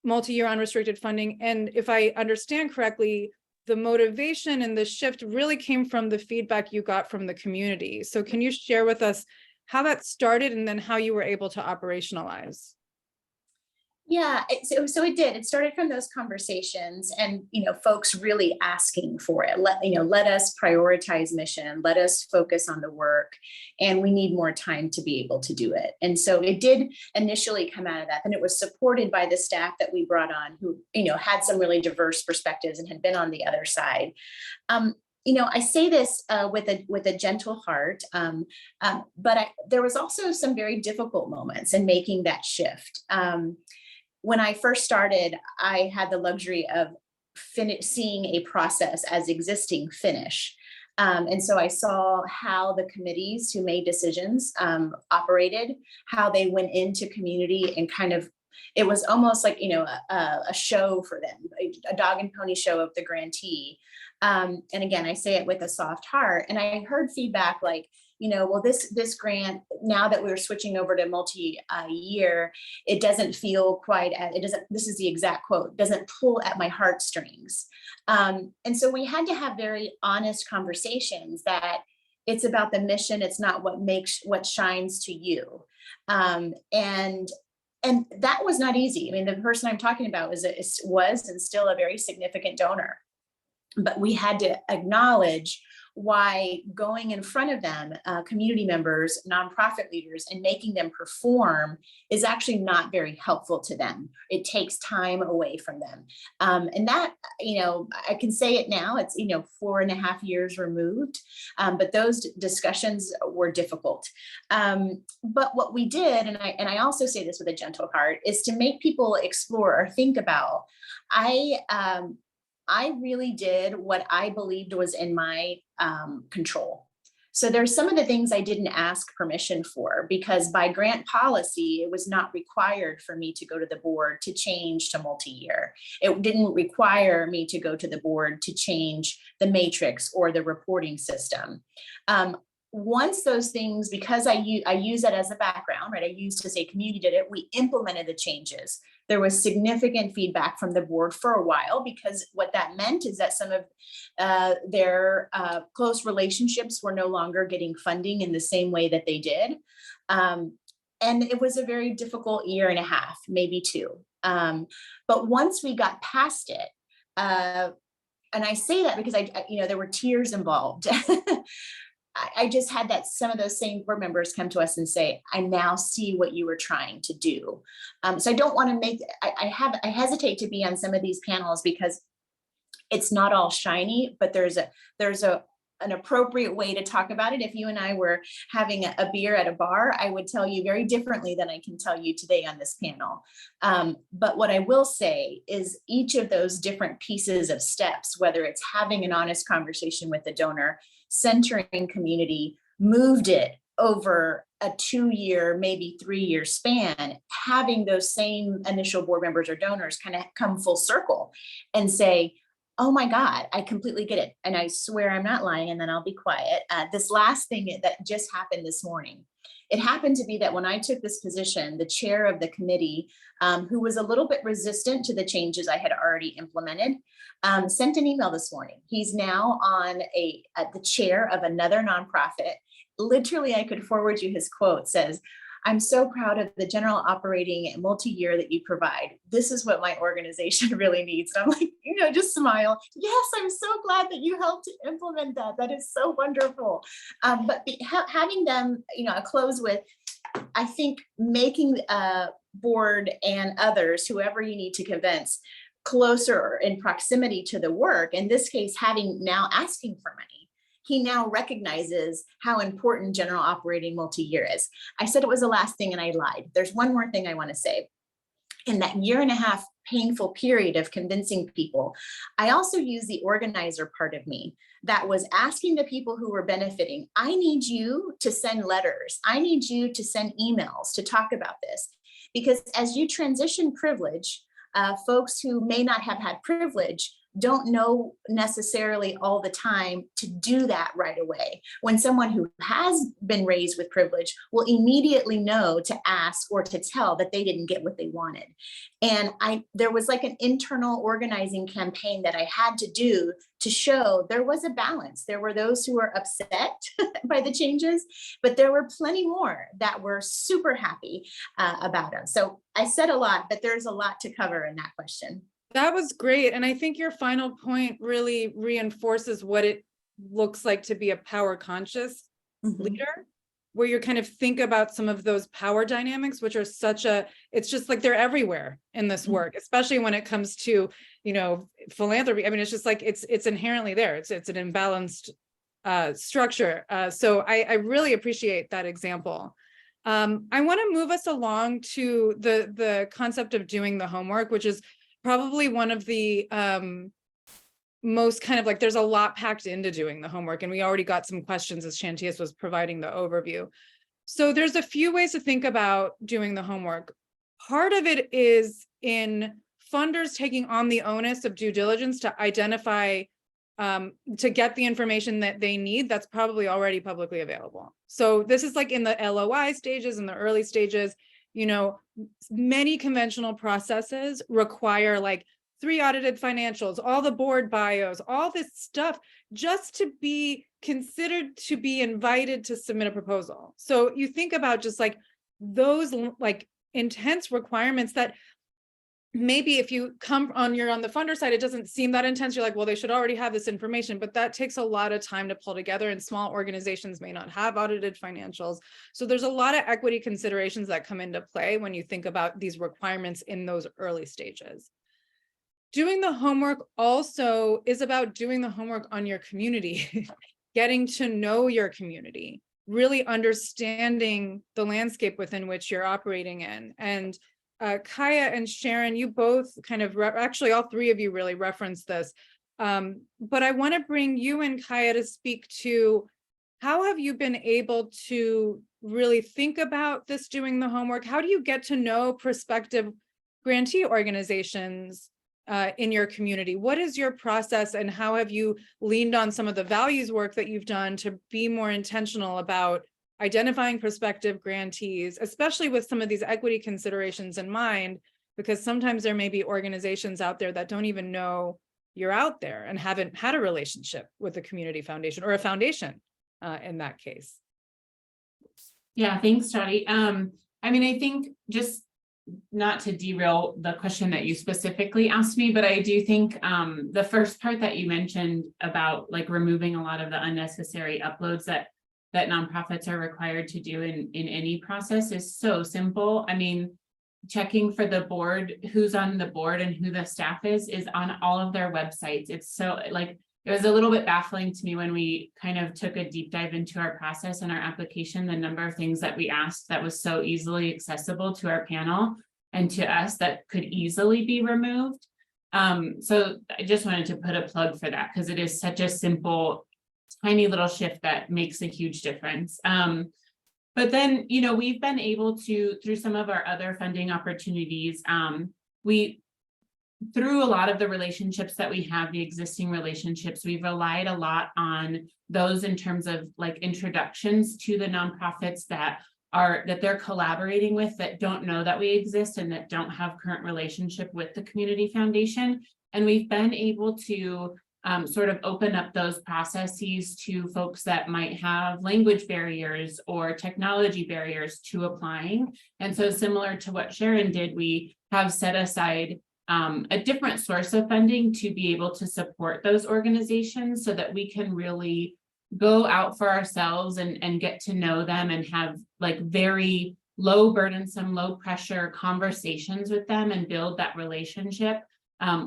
multi-year unrestricted funding. And if I understand correctly, the motivation and the shift really came from the feedback you got from the community. So can you share with us how that started, and then how you were able to operationalize? Yeah, so it did. It started from those conversations, and folks really asking for it. Let us prioritize mission. Let us focus on the work, and we need more time to be able to do it. And so it did initially come out of that, and it was supported by the staff that we brought on, who had some really diverse perspectives and had been on the other side. I say this with a gentle heart, but there was also some very difficult moments in making that shift. When I first started, I had the luxury of seeing a process as existing finish. And so I saw how the committees who made decisions operated, how they went into community, and kind of, it was almost like, a show for them, a dog and pony show of the grantee. And again, I say it with a soft heart. And I heard feedback like, well, this grant, now that we're switching over to multi-year, it doesn't feel quite, this is the exact quote, doesn't pull at my heartstrings. And so we had to have very honest conversations that it's about the mission. It's not what shines to you. And that was not easy. I mean, the person I'm talking about was and still a very significant donor. But we had to acknowledge why going in front of them, community members, nonprofit leaders, and making them perform is actually not very helpful to them. It takes time away from them. And that, I can say it now, it's, 4.5 years removed, but those discussions were difficult. But what we did, and I also say this with a gentle heart, is to make people explore or think about, I really did what I believed was in my control. So there's some of the things I didn't ask permission for, because by grant policy, it was not required for me to go to the board to change to multi-year. It didn't require me to go to the board to change the matrix or the reporting system. Once those things, because I use that as a background, right? I used to say community did it. We implemented the changes. There was significant feedback from the board for a while, because what that meant is that some of their close relationships were no longer getting funding in the same way that they did. And it was a very difficult 1.5 years, maybe 2. But once we got past it, and I say that because there were tears involved. I just had that some of those same board members come to us and say, I now see what you were trying to do. So I don't want to make, I hesitate to be on some of these panels because it's not all shiny, but there's an appropriate way to talk about it. If you and I were having a beer at a bar, I would tell you very differently than I can tell you today on this panel. But what I will say is each of those different pieces of steps, whether it's having an honest conversation with the donor, centering community, moved it over a 2-year, maybe 3-year span, having those same initial board members or donors kind of come full circle and say, oh my God, I completely get it. And I swear I'm not lying, and then I'll be quiet. This last thing that just happened this morning, it happened to be that when I took this position, the chair of the committee, who was a little bit resistant to the changes I had already implemented, sent an email this morning. He's now on the chair of another nonprofit. Literally, I could forward you his quote, says, I'm so proud of the general operating and multi-year that you provide. This is what my organization really needs. And I'm like, just smile. Yes, I'm so glad that you helped to implement that. That is so wonderful. But having them, close with, I think making board and others, whoever you need to convince, closer in proximity to the work, in this case, having now asking for money. He now recognizes how important general operating multi-year is. I said it was the last thing and I lied. There's one more thing I want to say. In that 1.5-year painful period of convincing people, I also use the organizer part of me that was asking the people who were benefiting, I need you to send letters. I need you to send emails to talk about this. Because as you transition privilege, folks who may not have had privilege don't know necessarily all the time to do that right away. When someone who has been raised with privilege will immediately know to ask or to tell that they didn't get what they wanted. And there was like an internal organizing campaign that I had to do to show there was a balance. There were those who were upset by the changes, but there were plenty more that were super happy about them. So I said a lot, but there's a lot to cover in that question. That was great. And I think your final point really reinforces what it looks like to be a power conscious leader, where you kind of think about some of those power dynamics, which are it's just like they're everywhere in this work, especially when it comes to, philanthropy. I mean, it's just like, it's inherently there. It's an imbalanced structure. So I really appreciate that example. I want to move us along to the concept of doing the homework, which is probably one of the most kind of like, there's a lot packed into doing the homework, and we already got some questions as Shantius was providing the overview. So there's a few ways to think about doing the homework. Part of it is in funders taking on the onus of due diligence to identify, to get the information that they need that's probably already publicly available. So this is like in the LOI stages, in the early stages. Many conventional processes require like 3 audited financials, all the board bios, all this stuff, just to be considered to be invited to submit a proposal. So you think about just like those like intense requirements that maybe if you you're on the funder side, it doesn't seem that intense. You're like, well, they should already have this information, but that takes a lot of time to pull together, and small organizations may not have audited financials. So there's a lot of equity considerations that come into play when you think about these requirements in those early stages. Doing the homework also is about doing the homework on your community, getting to know your community, really understanding the landscape within which you're operating in. And Kaya and Sharon, you both kind of, actually all 3 of you really referenced this, but I want to bring you and Kaya to speak to how have you been able to really think about this doing the homework? How do you get to know prospective grantee organizations in your community? What is your process, and how have you leaned on some of the values work that you've done to be more intentional about identifying prospective grantees, especially with some of these equity considerations in mind, because sometimes there may be organizations out there that don't even know you're out there and haven't had a relationship with a community foundation or a foundation in that case. Yeah, thanks, Jody. I mean, I think just not to derail the question that you specifically asked me, but I do think the first part that you mentioned about like removing a lot of the unnecessary uploads that nonprofits are required to do in any process is so simple. I mean, checking for the board, who's on the board and who the staff is on all of their websites. It's so like, it was a little bit baffling to me when we kind of took a deep dive into our process and our application, the number of things that we asked that was so easily accessible to our panel and to us that could easily be removed. So I just wanted to put a plug for that because it is such a simple, tiny little shift that makes a huge difference. But then, we've been able to, through some of our other funding opportunities, through a lot of the relationships that we have, the existing relationships, we've relied a lot on those in terms of like introductions to the nonprofits that they're collaborating with, that don't know that we exist and that don't have current relationship with the community foundation. And we've been able to sort of open up those processes to folks that might have language barriers or technology barriers to applying. And so similar to what Sharon did, we have set aside a different source of funding to be able to support those organizations so that we can really go out for ourselves and get to know them and have like very low burdensome, low pressure conversations with them and build that relationship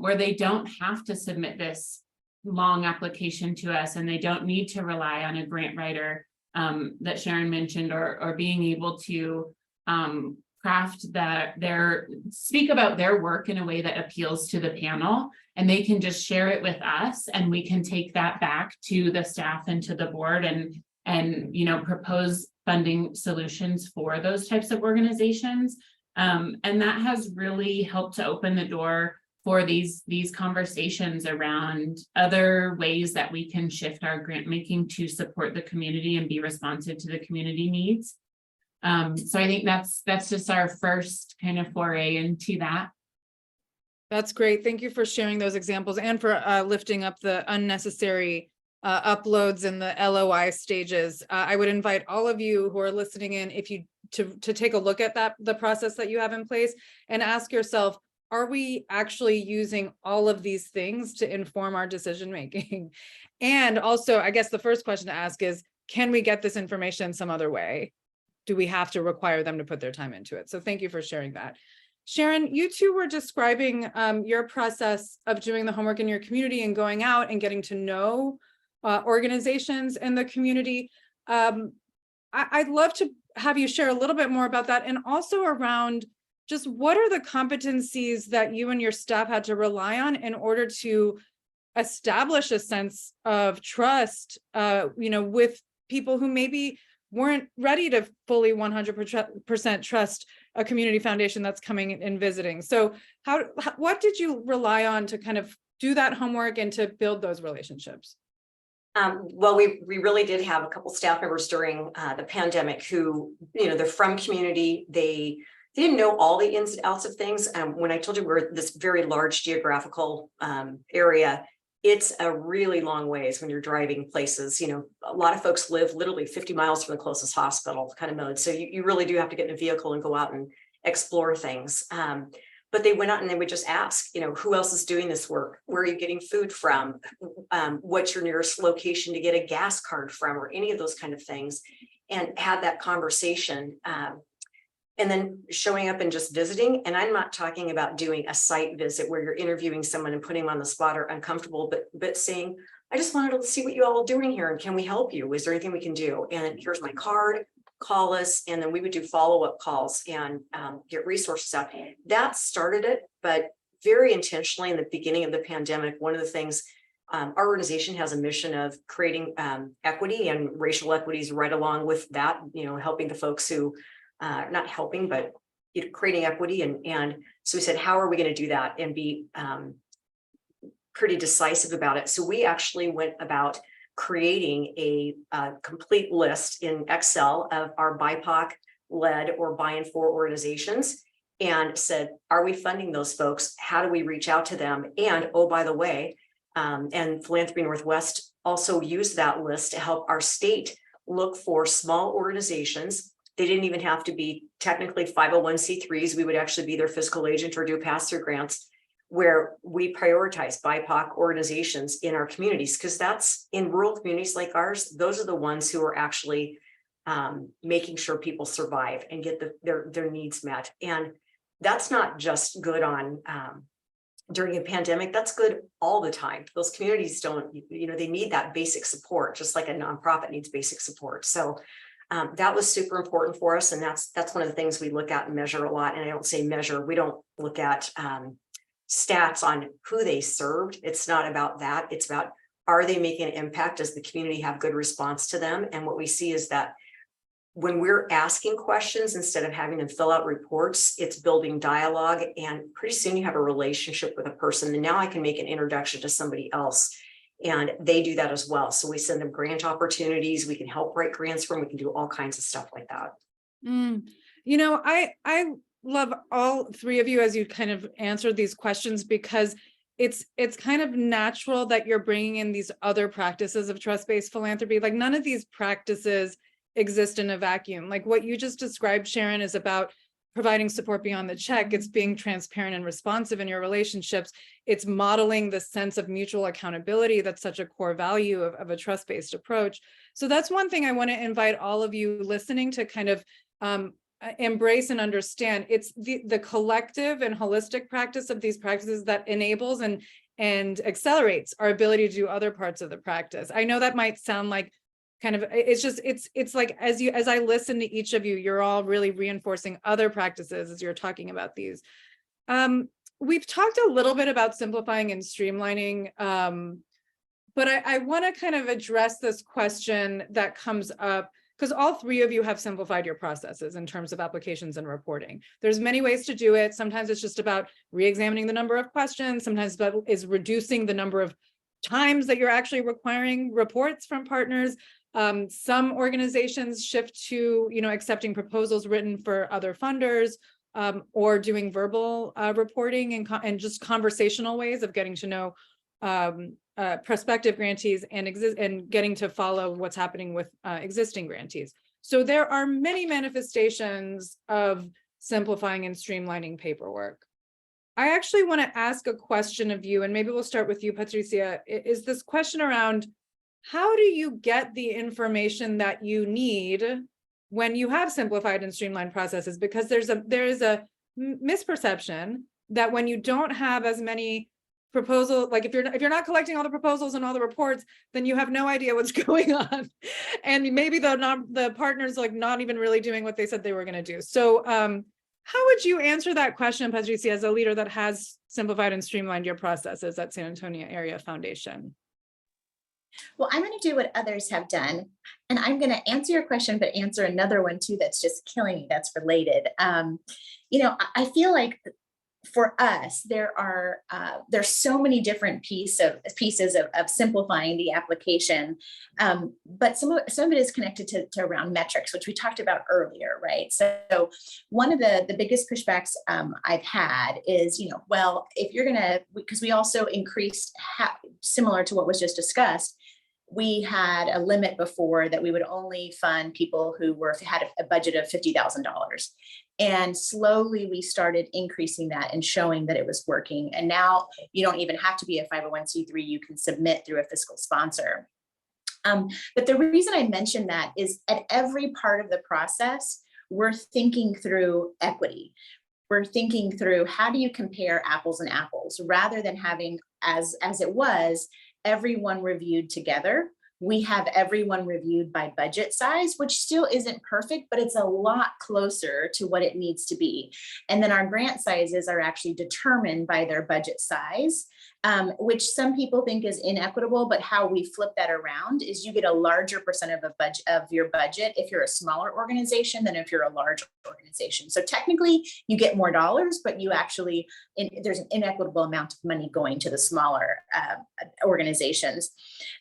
where they don't have to submit this long application to us and they don't need to rely on a grant writer that Sharon mentioned or being able to craft speak about their work in a way that appeals to the panel, and they can just share it with us and we can take that back to the staff and to the board and you know, propose funding solutions for those types of organizations. And that has really helped to open the door for these conversations around other ways that we can shift our grant making to support the community and be responsive to the community needs. So I think that's just our first kind of foray into that. That's great. Thank you for sharing those examples and for lifting up the unnecessary uploads in the LOI stages. I would invite all of you who are listening in, if you to take a look at the process that you have in place and ask yourself, are we actually using all of these things to inform our decision making? And also, I guess the first question to ask is, can we get this information some other way? Do we have to require them to put their time into it? So thank you for sharing that. Sharon, you two were describing your process of doing the homework in your community and going out and getting to know organizations in the community. I'd love to have you share a little bit more about that, and also around just what are the competencies that you and your staff had to rely on in order to establish a sense of trust, you know, with people who maybe weren't ready to fully 100% trust a community foundation that's coming and visiting. So what did you rely on to kind of do that homework and to build those relationships? Well, we really did have a couple staff members during the pandemic who, you know, they're from community. They didn't know all the ins and outs of things. When I told you we're this very large geographical area, it's a really long ways when you're driving places. You know, a lot of folks live literally 50 miles from the closest hospital kind of mode. So you really do have to get in a vehicle and go out and explore things. But they went out and they would just ask, you know, who else is doing this work? Where are you getting food from? What's your nearest location to get a gas card from, or any of those kind of things, and had that conversation. And then showing up and just visiting. And I'm not talking about doing a site visit where you're interviewing someone and putting them on the spot or uncomfortable, but saying, I just wanted to see what you all are doing here and can we help you? Is there anything we can do? And here's my card, call us. And then we would do follow-up calls and get resources out. That started it, but very intentionally in the beginning of the pandemic, one of the things, our organization has a mission of creating equity, and racial equities right along with that, you know, helping the folks who not helping, but creating equity. And so we said, how are we going to do that and be pretty decisive about it? So we actually went about creating a complete list in Excel of our BIPOC led or by and for organizations, and said, are we funding those folks? How do we reach out to them? And oh, by the way, and Philanthropy Northwest also used that list to help our state look for small organizations. They didn't even have to be technically 501c3s. We would actually be their fiscal agent or do pass-through grants, where we prioritize BIPOC organizations in our communities, because that's in rural communities like ours. Those are the ones who are actually making sure people survive and get their needs met. And that's not just good on during a pandemic. That's good all the time. Those communities don't, you know, they need that basic support, just like a nonprofit needs basic support. So that was super important for us. And that's one of the things we look at and measure a lot. And I don't say measure, we don't look at stats on who they served. It's not about that. It's about, are they making an impact? Does the community have good response to them? And what we see is that when we're asking questions, instead of having them fill out reports, it's building dialogue. And pretty soon you have a relationship with a person. And now I can make an introduction to somebody else. And they do that as well. So we send them grant opportunities. We can help write grants for them. We can do all kinds of stuff like that. You know, I love all three of you as you kind of answered these questions, because it's kind of natural that you're bringing in these other practices of trust-based philanthropy. Like none of these practices exist in a vacuum. Like what you just described, Sharon, is about providing support beyond the check. It's being transparent and responsive in your relationships. It's modeling the sense of mutual accountability that's such a core value of a trust-based approach. So that's one thing I want to invite all of you listening to kind of embrace and understand. It's the collective and holistic practice of these practices that enables and accelerates our ability to do other parts of the practice. I know that might sound like kind of, it's like as I listen to each of you, you're all really reinforcing other practices as you're talking about these. We've talked a little bit about simplifying and streamlining, but I want to kind of address this question that comes up because all three of you have simplified your processes in terms of applications and reporting. There's many ways to do it. Sometimes it's just about re-examining the number of questions. Sometimes it's reducing the number of times that you're actually requiring reports from partners. Some organizations shift to, accepting proposals written for other funders, or doing verbal reporting and just conversational ways of getting to know prospective grantees and getting to follow what's happening with existing grantees. So there are many manifestations of simplifying and streamlining paperwork. I actually want to ask a question of you, and maybe we'll start with you, Patricia. Is this question around how do you get the information that you need when you have simplified and streamlined processes? Because there is a misperception that when you don't have as many proposals, like if you're not collecting all the proposals and all the reports, then you have no idea what's going on, and maybe the partners like not even really doing what they said they were going to do. So how would you answer that question, Patricia, as a leader that has simplified and streamlined your processes at San Antonio Area Foundation? Well, I'm going to do what others have done, and I'm going to answer your question, but answer another one too that's just killing me, that's related. I feel like for us, there's so many different pieces of simplifying the application, but some of it is connected to around metrics, which we talked about earlier, right? So one of the biggest pushbacks I've had is, well, if you're gonna, because we also increased, similar to what was just discussed, we had a limit before that we would only fund people who had a budget of $50,000. And slowly we started increasing that and showing that it was working. And now you don't even have to be a 501c3, you can submit through a fiscal sponsor. But the reason I mention that is at every part of the process, we're thinking through equity. We're thinking through how do you compare apples and apples rather than having, as it was, everyone reviewed together. We have everyone reviewed by budget size, which still isn't perfect, but it's a lot closer to what it needs to be. And then our grant sizes are actually determined by their budget size, which some people think is inequitable, but how we flip that around is you get a larger percent of your budget if you're a smaller organization than if you're a large organization. So technically you get more dollars, but you actually, there's an inequitable amount of money going to the smaller organizations.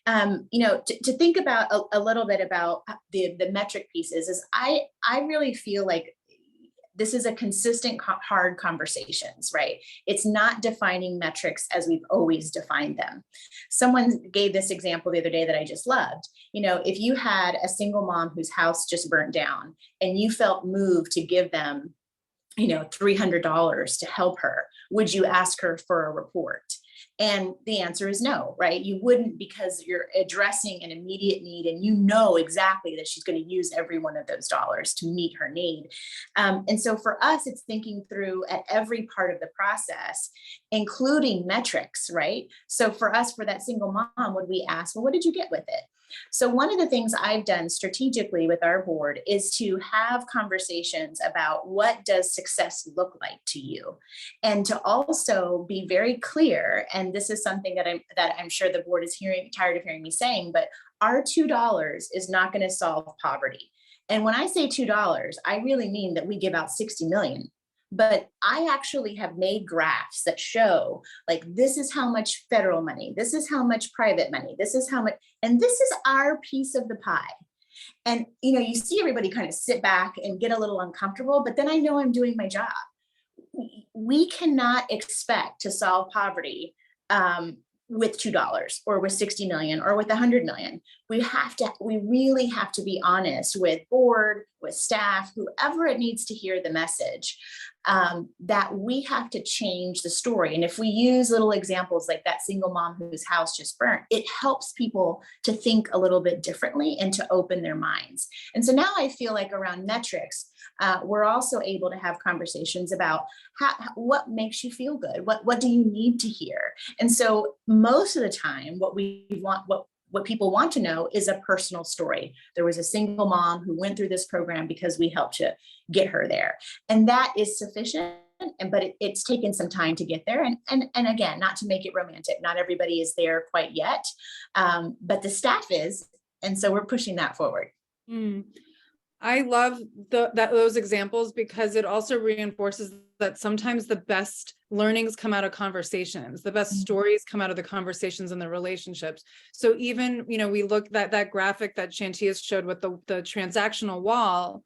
To think about a little bit about the metric pieces is I really feel like this is a consistent hard conversations, right? It's not defining metrics as we've always defined them. Someone gave this example the other day that I just loved. If you had a single mom whose house just burnt down and you felt moved to give them, $300 to help her, would you ask her for a report? And the answer is no, right? You wouldn't, because you're addressing an immediate need and you know exactly that she's going to use every one of those dollars to meet her need. And so for us, it's thinking through at every part of the process, including metrics, right? So for us, for that single mom, would we ask, well, what did you get with it? So one of the things I've done strategically with our board is to have conversations about what does success look like to you, and to also be very clear. And this is something that I'm sure the board is tired of hearing me saying, but our $2 is not going to solve poverty. And when I say $2, I really mean that we give out 60 million. But I actually have made graphs that show, like, this is how much federal money, this is how much private money, this is how much, and this is our piece of the pie. And, you see everybody kind of sit back and get a little uncomfortable, but then I know I'm doing my job. We cannot expect to solve poverty with $2 or with 60 million or with 100 million. We really have to be honest with board, with staff, whoever it needs to hear the message, that we have to change the story. And if we use little examples like that single mom whose house just burnt, it helps people to think a little bit differently and to open their minds. And so now I feel like around metrics, we're also able to have conversations about what makes you feel good? What do you need to hear? And so most of the time, what people want to know is a personal story. There was a single mom who went through this program because we helped to get her there. And that is sufficient, but it's taken some time to get there. And again, not to make it romantic, not everybody is there quite yet, but the staff is. And so we're pushing that forward. I love those examples because it also reinforces that sometimes the best learnings come out of conversations, the best stories come out of the conversations and the relationships. So even, we look at that graphic that Shantia showed with the transactional wall,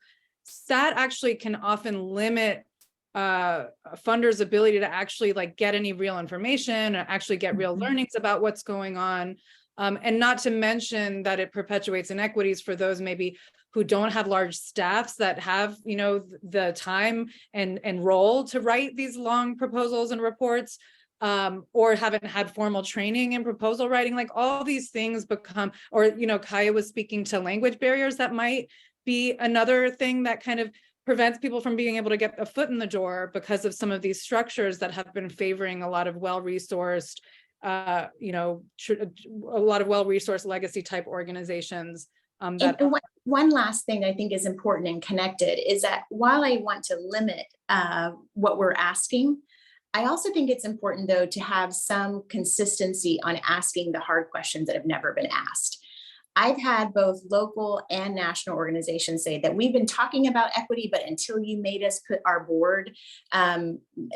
that actually can often limit a funder's ability to actually get any real information or actually get real learnings about what's going on. And not to mention that it perpetuates inequities for those maybe who don't have large staffs that have, the time and role to write these long proposals and reports, or haven't had formal training in proposal writing. Like all these things become, or, Kaya was speaking to language barriers. That might be another thing that kind of prevents people from being able to get a foot in the door because of some of these structures that have been favoring a lot of well-resourced, a lot of well-resourced legacy type organizations. One last thing I think is important and connected is that while I want to limit what we're asking, I also think it's important, though, to have some consistency on asking the hard questions that have never been asked. I've had both local and national organizations say that we've been talking about equity, but until you made us put our board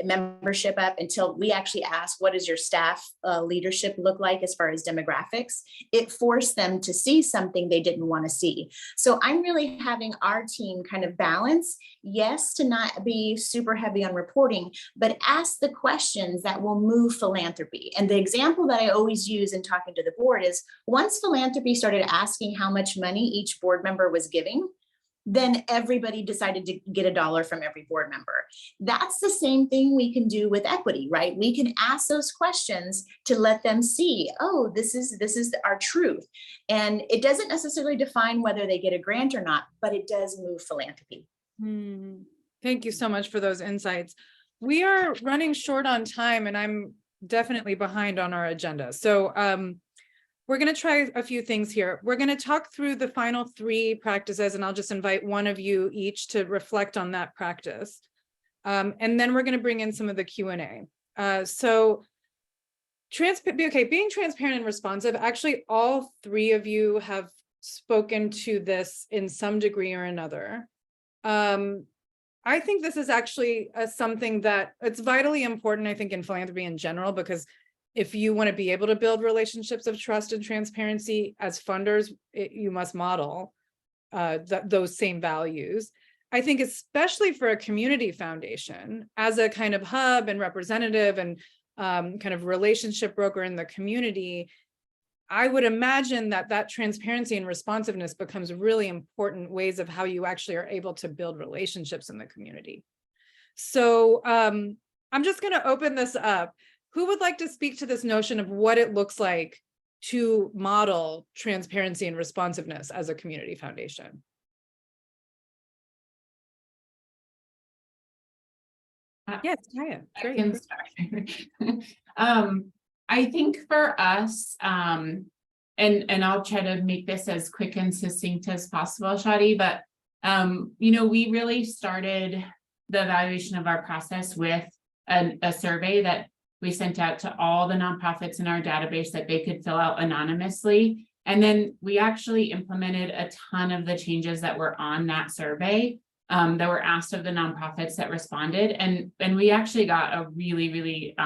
membership up, until we actually asked, what does your staff leadership look like as far as demographics, it forced them to see something they didn't want to see. So I'm really having our team kind of balance, yes, to not be super heavy on reporting, but ask the questions that will move philanthropy. And the example that I always use in talking to the board is once philanthropy started asking how much money each board member was giving, then everybody decided to get $1 from every board member. That's the same thing we can do with equity, right? We can ask those questions to let them see, oh, this is our truth. And it doesn't necessarily define whether they get a grant or not, but it does move philanthropy. Thank you so much for those insights. We are running short on time and I'm definitely behind on our agenda. So we're going to try a few things here. We're going to talk through the final 3 practices, and I'll just invite one of you each to reflect on that practice. And then we're going to bring in some of the Q&A. So being transparent and responsive, actually all 3 of you have spoken to this in some degree or another. I think this is actually something that it's vitally important, I think, in philanthropy in general, because if you want to be able to build relationships of trust and transparency as funders, you must model those same values. I think especially for a community foundation, as a kind of hub and representative and kind of relationship broker in the community, I would imagine that transparency and responsiveness becomes really important ways of how you actually are able to build relationships in the community. So I'm just going to open this up. Who would like to speak to this notion of what it looks like to model transparency and responsiveness as a community foundation? Yes, Kaya. Great. I can start. I think for us, and I'll try to make this as quick and succinct as possible, Shadi, but we really started the evaluation of our process with a survey that we sent out to all the nonprofits in our database that they could fill out anonymously. And then we actually implemented a ton of the changes that were on that survey that were asked of the nonprofits that responded. And we actually got a really, really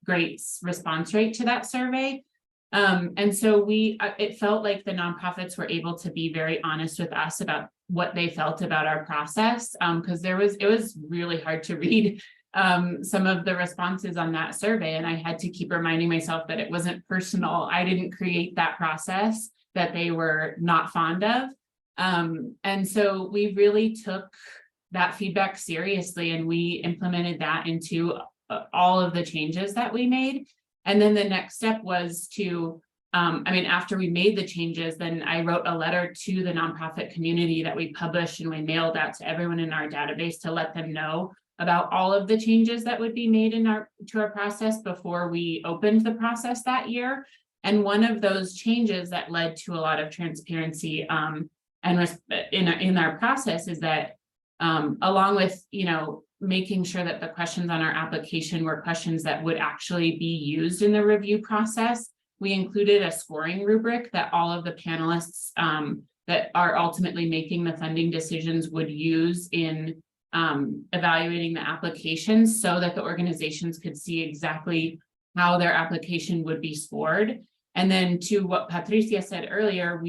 great response rate to that survey. And so it felt like the nonprofits were able to be very honest with us about what they felt about our process, because it was really hard to read some of the responses on that survey, and I had to keep reminding myself that it wasn't personal. I didn't create that process that they were not fond of. And so we really took that feedback seriously, and we implemented that into all of the changes that we made. And then the next step was to, after we made the changes, then I wrote a letter to the nonprofit community that we published and we mailed out to everyone in our database to let them know about all of the changes that would be made to our process before we opened the process that year. And one of those changes that led to a lot of transparency and in our process is that along with, making sure that the questions on our application were questions that would actually be used in the review process, we included a scoring rubric that all of the panelists that are ultimately making the funding decisions would use in evaluating the applications, so that the organizations could see exactly how their application would be scored. And then to what Patricia said earlier,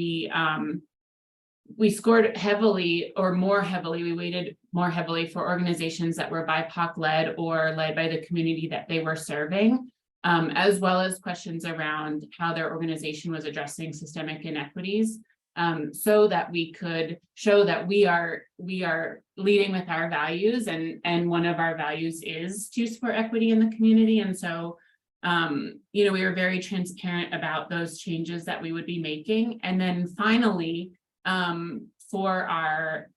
we scored heavily or more heavily, we weighted more heavily for organizations that were BIPOC led or led by the community that they were serving, as well as questions around how their organization was addressing systemic inequities, so that we could show that we are leading with our values, and one of our values is to support equity in the community. And so we were very transparent about those changes that we would be making. And then finally,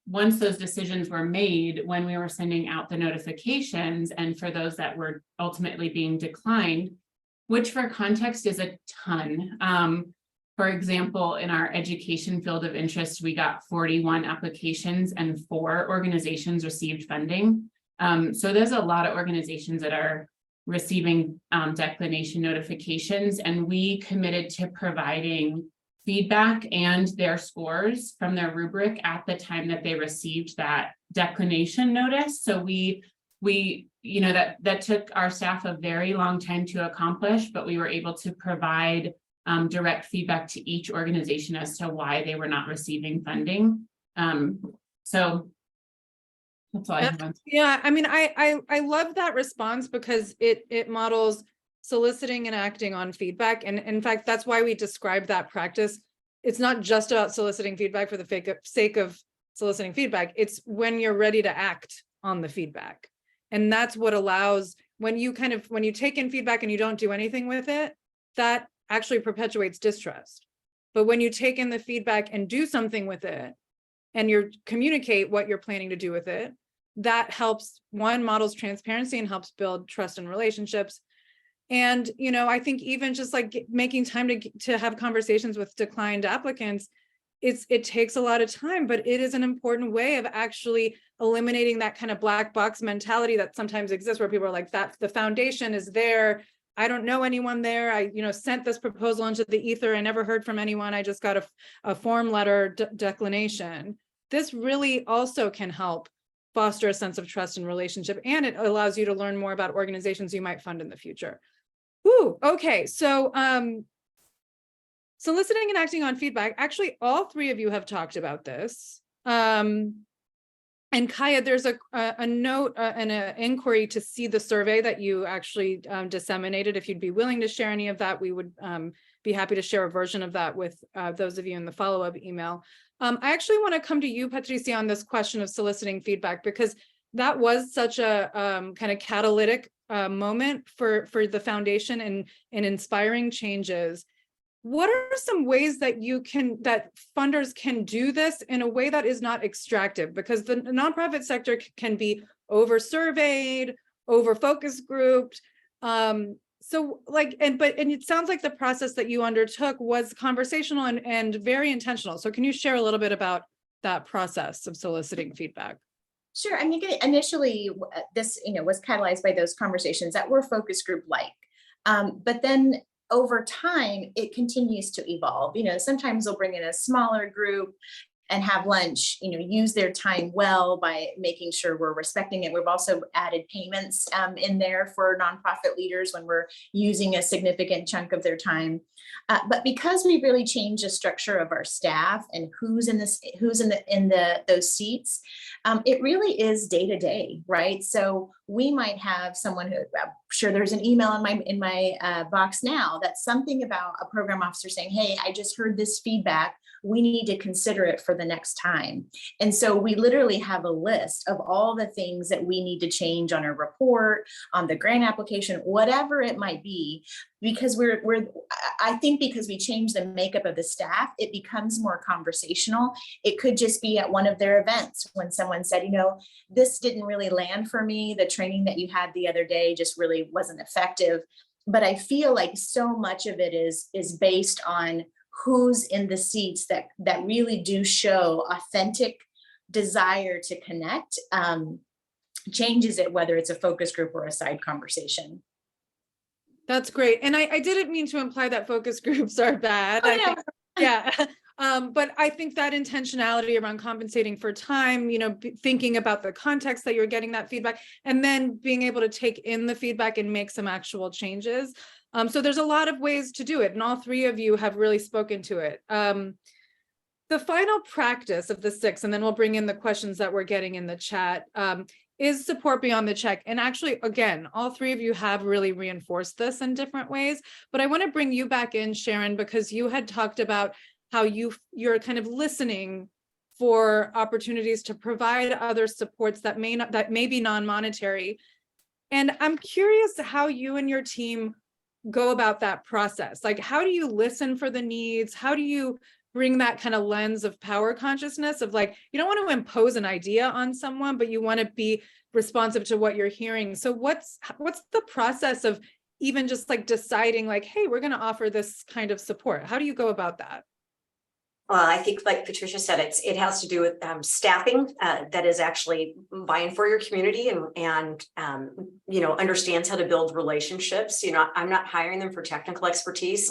once those decisions were made, when we were sending out the notifications, and for those that were ultimately being declined, which for context is a ton. For example, in our education field of interest, we got 41 applications and 4 organizations received funding. So there's a lot of organizations that are receiving declination notifications, and we committed to providing feedback and their scores from their rubric at the time that they received that declination notice. So that took our staff a very long time to accomplish, but we were able to provide direct feedback to each organization as to why they were not receiving funding. So that's all I have. Yeah, I love that response because it models soliciting and acting on feedback. And in fact, that's why we describe that practice. It's not just about soliciting feedback for the sake of soliciting feedback. It's when you're ready to act on the feedback. And that's what allows, when you take in feedback and you don't do anything with it, that actually perpetuates distrust. But when you take in the feedback and do something with it, and you communicate what you're planning to do with it, that helps, models transparency and helps build trust in relationships. And, I think even just like making time to have conversations with declined applicants, it takes a lot of time, but it is an important way of actually eliminating that kind of black box mentality that sometimes exists, where people are like, that the foundation is there. I don't know anyone there. I, sent this proposal into the ether. I never heard from anyone. I just got a form letter declination. This really also can help foster a sense of trust and relationship, and it allows you to learn more about organizations you might fund in the future. Ooh, okay, so soliciting and acting on feedback. Actually, all 3 of you have talked about this. And Kaya, there's a note and an inquiry to see the survey that you actually disseminated. If you'd be willing to share any of that, we would be happy to share a version of that with those of you in the follow-up email. I actually want to come to you, Patricia, on this question of soliciting feedback, because that was such a kind of catalytic moment for the foundation and inspiring changes. What are some ways that that funders can do this in a way that is not extractive? Because the nonprofit sector can be over-surveyed, over-focus grouped. So it sounds like the process that you undertook was conversational and very intentional. So can you share a little bit about that process of soliciting feedback? Sure. Initially this, was catalyzed by those conversations that were focus group like, but then over time, it continues to evolve. Sometimes they'll bring in a smaller group and have lunch, use their time well by making sure we're respecting it. We've also added payments in there for nonprofit leaders when we're using a significant chunk of their time. But because we really changed the structure of our staff and who's in those seats, it really is day to day, right? So we might have someone who, I'm sure there's an email in my box now that's something about a program officer saying, hey, I just heard this feedback. We need to consider it for the next time. And so we literally have a list of all the things that we need to change on a report, on the grant application, whatever it might be, because I think because we changed the makeup of the staff, it becomes more conversational. It could just be at one of their events when someone said, you know, this didn't really land for me. The training that you had the other day just really wasn't effective. But I feel like so much of it is based on who's in the seats that really do show authentic desire to connect, changes it, whether it's a focus group or a side conversation. That's great. And I didn't mean to imply that focus groups are bad. Oh, I think, yeah. But I think that intentionality around compensating for time, you know, thinking about the context that you're getting that feedback, and then being able to take in the feedback and make some actual changes. So there's a lot of ways to do it, and all three of you have really spoken to it. The final practice of the 6, and then we'll bring in the questions that we're getting in the chat, is support beyond the check. And actually, again, all three of you have really reinforced this in different ways, but I want to bring you back in, Sharon, because you had talked about how you're kind of listening for opportunities to provide other supports that may be non-monetary. And I'm curious how you and your team go about that process. Like, how do you listen for the needs? How do you bring that kind of lens of power consciousness of, like, you don't want to impose an idea on someone, but you want to be responsive to what you're hearing. So what's the process of even just like deciding, like, hey, we're going to offer this kind of support? How do you go about that? Well, I think, like Patricia said, it has to do with staffing that is actually buying for your community and you know, understands how to build relationships. You know, I'm not hiring them for technical expertise.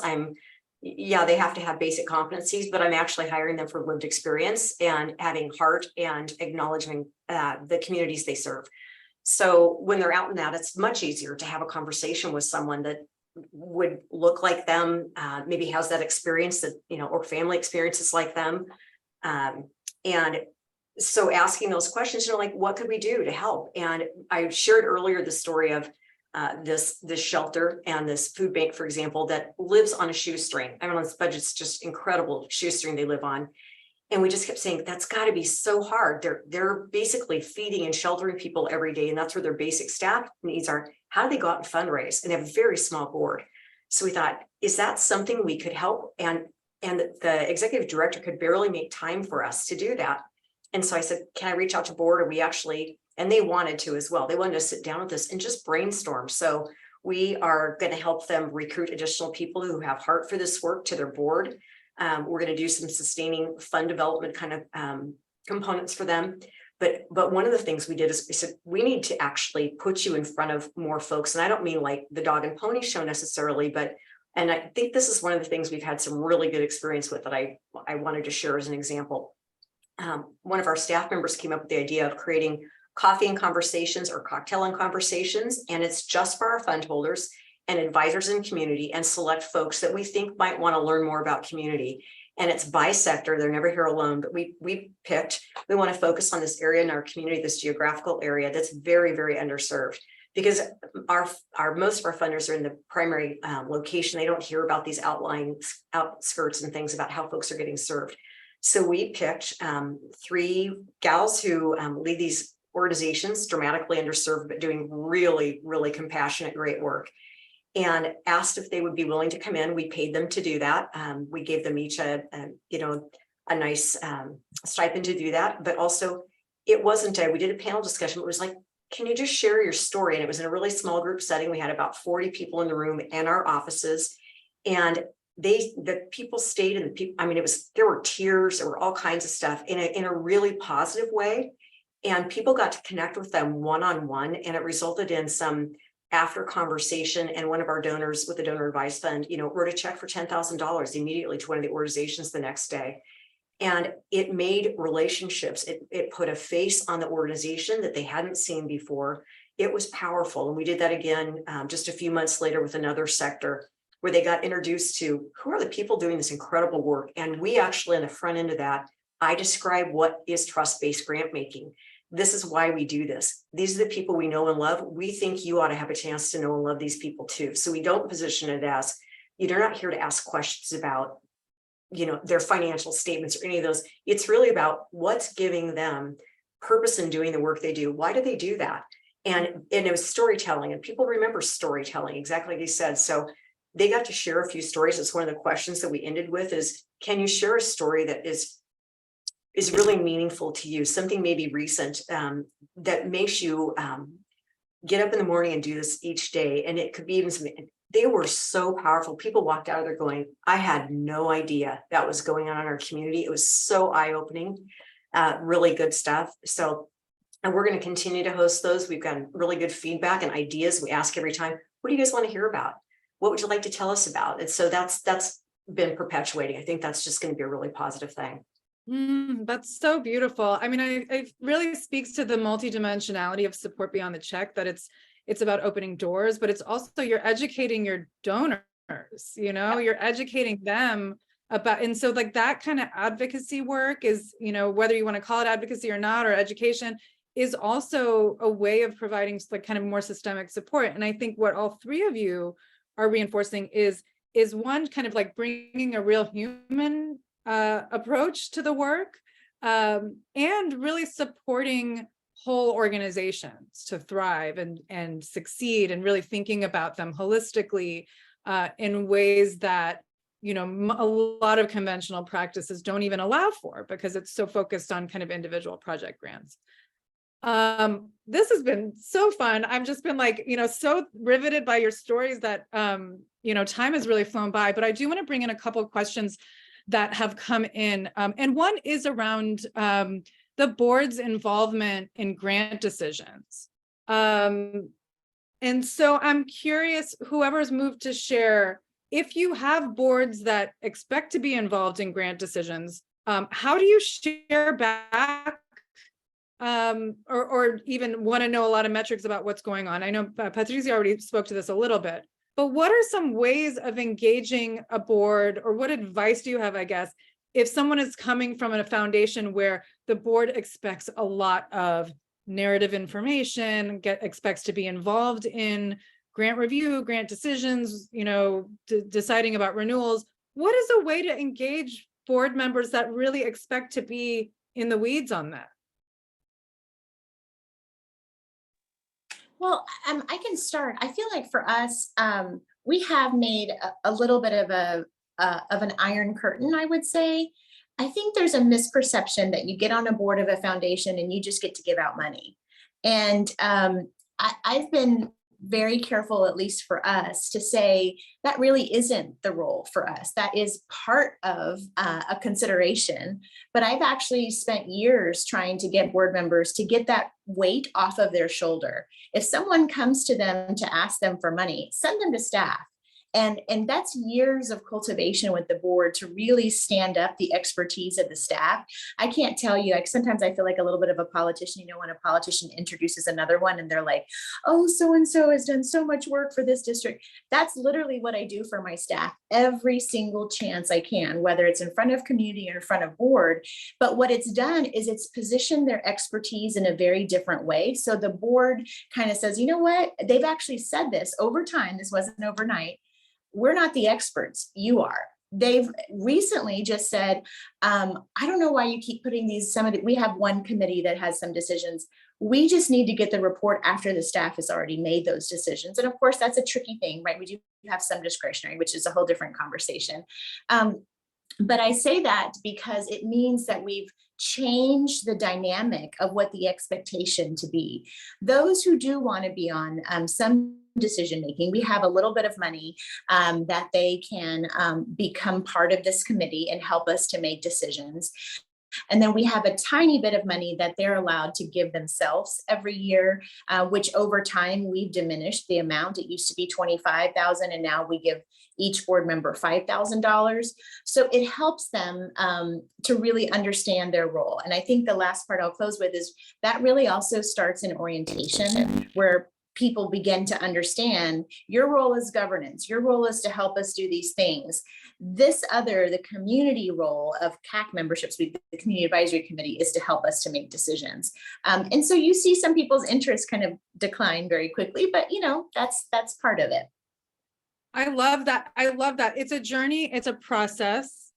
Yeah, they have to have basic competencies, but I'm actually hiring them for lived experience and having heart and acknowledging the communities they serve. So when they're out and out, it's much easier to have a conversation with someone that would look like them, maybe has that experience that, you know, or family experiences like them. And so asking those questions, you know, like, what could we do to help? And I shared earlier the story of this shelter and this food bank, for example, that lives on a shoestring. I mean, this budget's just incredible shoestring they live on. And we just kept saying, that's got to be so hard. They're basically feeding and sheltering people every day. And that's where their basic staff needs are. How do they go out and fundraise? And they have a very small board. So we thought, is that something we could help? And the executive director could barely make time for us to do that. And so I said, can I reach out to board? And we actually, and they wanted to as well. They wanted to sit down with us and just brainstorm. So we are going to help them recruit additional people who have heart for this work to their board. We're going to do some sustaining fund development kind of components for them. But one of the things we did is we said, we need to actually put you in front of more folks. And I don't mean like the dog and pony show necessarily, and I think this is one of the things we've had some really good experience with that I wanted to share as an example. One of our staff members came up with the idea of creating coffee and conversations or cocktail and conversations. And it's just for our fund holders and advisors in community and select folks that we think might want to learn more about community. And it's by sector. They're never here alone, but we want to focus on this area in our community, this geographical area that's very, very underserved, because most of our funders are in the primary location. They don't hear about these outlying outskirts and things about how folks are getting served. So we picked 3 gals who lead these organizations, dramatically underserved, but doing really, really compassionate, great work, and asked if they would be willing to come in. We paid them to do that. We gave them each a nice stipend to do that. But also, it wasn't we did a panel discussion. It was like, can you just share your story? And it was in a really small group setting. We had about 40 people in the room and our offices, and the people stayed, and there were tears, there were all kinds of stuff in a really positive way. And people got to connect with them one-on-one, and it resulted in some after conversation. And one of our donors with the donor advice fund, wrote a check for $10,000 immediately to one of the organizations the next day. And it made relationships. It put a face on the organization that they hadn't seen before. It was powerful. And we did that again just a few months later with another sector, where they got introduced to who are the people doing this incredible work. And we actually, on the front end of that, I describe what is trust-based grant making. this is why we do this. These are the people we know and love. We think you ought to have a chance to know and love these people too. So we don't position it as, you're not here to ask questions about, their financial statements or any of those. It's really about what's giving them purpose in doing the work they do. Why do they do that? And it was storytelling, and people remember storytelling, exactly like you said. So they got to share a few stories. It's one of the questions that we ended with is, can you share a story that is really meaningful to you? Something maybe recent that makes you get up in the morning and do this each day. And it could be even something. They were so powerful. People walked out of there going, I had no idea that was going on in our community. It was so eye-opening, really good stuff. So, and we're going to continue to host those. We've gotten really good feedback and ideas. We ask every time, what do you guys want to hear about? What would you like to tell us about? And so that's been perpetuating. I think that's just going to be a really positive thing. That's so beautiful. I mean, it really speaks to the multidimensionality of support beyond the check, that it's about opening doors, but it's also you're educating your donors, you're educating them about, and so like that kind of advocacy work is, whether you want to call it advocacy or not, or education, is also a way of providing like kind of more systemic support. And I think what all three of you are reinforcing is one, kind of like bringing a real human approach to the work, and really supporting whole organizations to thrive and succeed, and really thinking about them holistically in ways that a lot of conventional practices don't even allow for, because it's so focused on kind of individual project grants. This has been so fun. I've just been like, so riveted by your stories that time has really flown by. But I do want to bring in a couple of questions that have come in, and one is around the board's involvement in grant decisions. And so I'm curious, whoever's moved to share, if you have boards that expect to be involved in grant decisions, how do you share back, or even want to know a lot of metrics about what's going on? I know Patrizia already spoke to this a little bit, but what are some ways of engaging a board, or what advice do you have, I guess, if someone is coming from a foundation where the board expects a lot of narrative information, expects to be involved in grant review, grant decisions, deciding about renewals? What is a way to engage board members that really expect to be in the weeds on that? Well, I can start. I feel like for us, we have made a little bit of an iron curtain, I would say. I think there's a misperception that you get on a board of a foundation and you just get to give out money. And I've been very careful, at least for us, to say that really isn't the role for us. That is part of a consideration. But I've actually spent years trying to get board members to get that weight off of their shoulder. If someone comes to them to ask them for money, send them to staff. And that's years of cultivation with the board to really stand up the expertise of the staff. I can't tell you, like sometimes I feel like a little bit of a politician, when a politician introduces another one and they're like, oh, so-and-so has done so much work for this district. That's literally what I do for my staff every single chance I can, whether it's in front of community or in front of board. But what it's done is it's positioned their expertise in a very different way. So the board kind of says, you know what, they've actually said this over time. This wasn't overnight. We're not the experts, you are. They've recently just said, I don't know why you keep putting we have one committee that has some decisions. We just need to get the report after the staff has already made those decisions. And of course, that's a tricky thing, right? We do have some discretionary, which is a whole different conversation. But I say that because it means that we've changed the dynamic of what the expectation to be. Those who do want to be on some decision making, we have a little bit of money that they can become part of this committee and help us to make decisions. And then we have a tiny bit of money that they're allowed to give themselves every year, which over time we've diminished the amount. It used to be $25,000 and now we give each board member $5,000. So it helps them to really understand their role. And I think the last part I'll close with is that really also starts in orientation, where people begin to understand your role is governance, your role is to help us do these things. This other, the community role of CAC memberships, the Community Advisory Committee, is to help us to make decisions. And so you see some people's interest kind of decline very quickly, but you know, that's part of it. I love that. I love that. It's a journey. It's a process.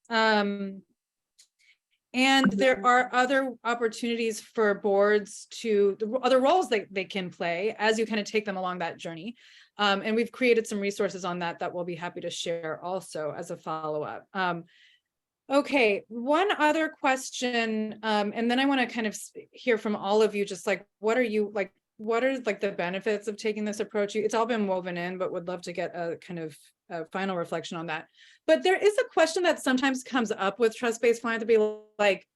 And there are other opportunities for boards to, other roles that they can play as you kind of take them along that journey. And we've created some resources on that we'll be happy to share also as a follow-up. Okay, one other question, and then I want to kind of hear from all of you, just like, what are the benefits of taking this approach? It's all been woven in, but would love to get a kind of a final reflection on that. But there is a question that sometimes comes up with trust-based philanthropy, like,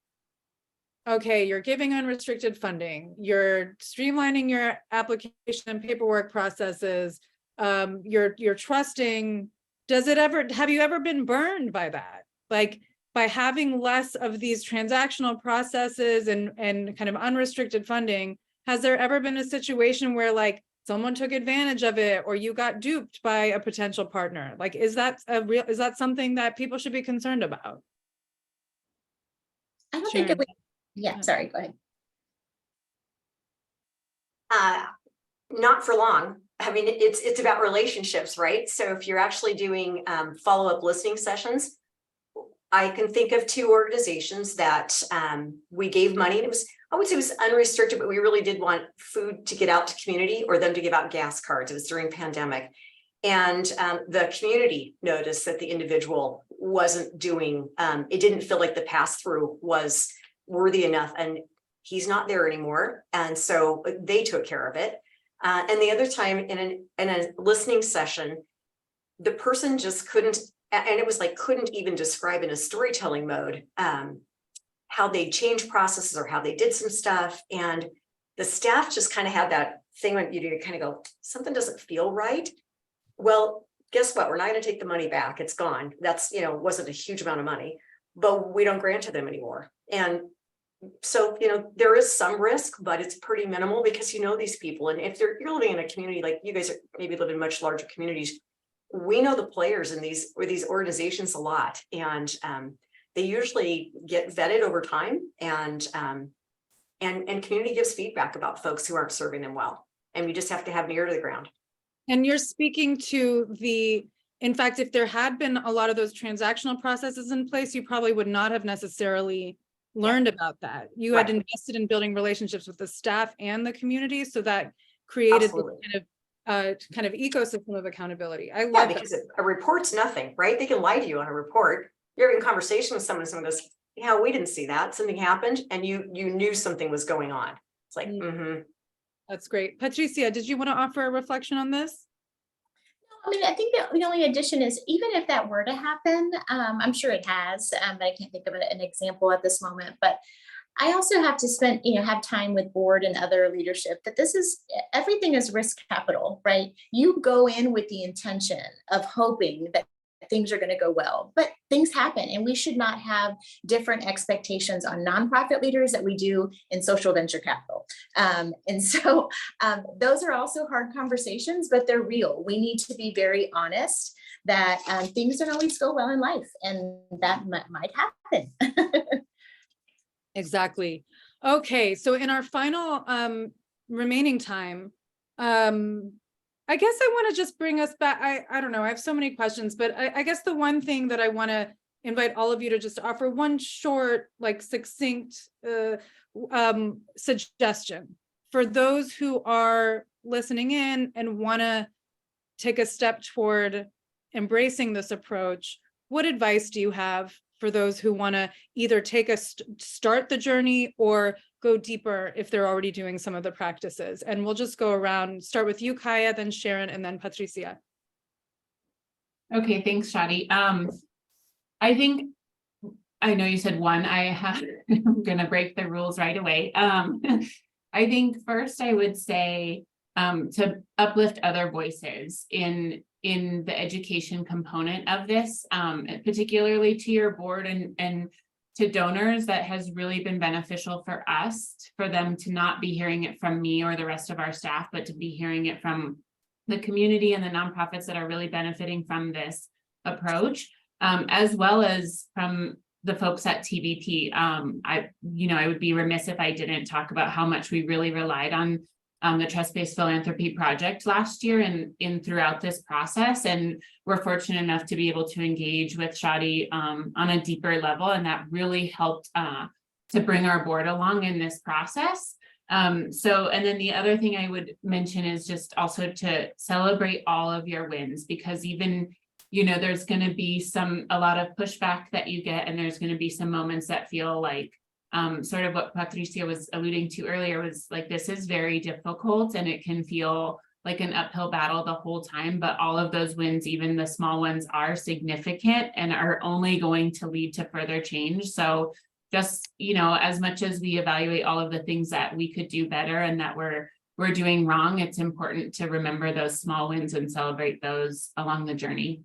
okay, you're giving unrestricted funding, you're streamlining your application and paperwork processes, you're trusting. Have you ever been burned by that? Like, by having less of these transactional processes and kind of unrestricted funding, has there ever been a situation where like someone took advantage of it or you got duped by a potential partner? Like, is that something that people should be concerned about? I don't think it would. Yeah, sorry, go ahead. Not for long. I mean, it's about relationships, right? So if you're actually doing follow-up listening sessions, I can think of 2 organizations that we gave money. And I would say it was unrestricted, but we really did want food to get out to community or them to give out gas cards. It was during pandemic. And the community noticed that the individual wasn't doing, it didn't feel like the pass-through was worthy enough, and he's not there anymore. And so they took care of it. And the other time in a listening session, the person just couldn't, and it was like, couldn't even describe in a storytelling mode how they changed processes or how they did some stuff. And the staff just kind of had that thing when you kind of go, something doesn't feel right. Well, guess what? We're not going to take the money back. It's gone. That's, wasn't a huge amount of money, but we don't grant to them anymore. And so, there is some risk, but it's pretty minimal because these people. And if you're living in a community, like you guys maybe live in much larger communities, we know the players in these organizations a lot. And they usually get vetted over time, and community gives feedback about folks who aren't serving them well. And we just have to have an ear to the ground. And you're speaking to in fact, if there had been a lot of those transactional processes in place, you probably would not have necessarily learned about that. You had invested in building relationships with the staff and the community, so that created this kind of ecosystem of accountability. I love that. Because a report's nothing, right? They can lie to you on a report. You're having a conversation with someone goes, yeah, we didn't see that. Something happened, and you knew something was going on. It's like, That's great. Patricia, did you want to offer a reflection on this? I mean, I think the only addition is, even if that were to happen, I'm sure it has, but I can't think of an example at this moment. But I also have to have time with board and other leadership that everything is risk capital, right? You go in with the intention of hoping that things are going to go well, but things happen, and we should not have different expectations on nonprofit leaders that we do in social venture capital. And so those are also hard conversations, but they're real. We need to be very honest that things don't always go well in life, and that might happen. Exactly. Okay, so in our final remaining time, I guess I want to just bring us back. I don't know, I have so many questions, but I guess the one thing that I want to invite all of you to just offer one short, succinct suggestion for those who are listening in and want to take a step toward embracing this approach. What advice do you have for those who want to either start the journey or go deeper if they're already doing some of the practices? And we'll just go around, start with you, Kaya, then Sharon, and then Patricia. Okay, thanks, Shadi. I think, I know you said one, I'm gonna break the rules right away. I think first I would say to uplift other voices in the education component of this, particularly to your board and to donors that has really been beneficial for us, for them to not be hearing it from me or the rest of our staff, but to be hearing it from the community and the nonprofits that are really benefiting from this approach, as well as from the folks at TBP. I would be remiss if I didn't talk about how much we really relied on the Trust-Based Philanthropy Project last year and throughout this process. And we're fortunate enough to be able to engage with Shadi on a deeper level. And that really helped to bring our board along in this process. And then the other thing I would mention is just also to celebrate all of your wins, because even, there's going to be a lot of pushback that you get, and there's going to be some moments that feel like sort of what Patricia was alluding to earlier was like, this is very difficult and it can feel like an uphill battle the whole time, but all of those wins, even the small ones, are significant and are only going to lead to further change. So just, as much as we evaluate all of the things that we could do better and that we're doing wrong, it's important to remember those small wins and celebrate those along the journey.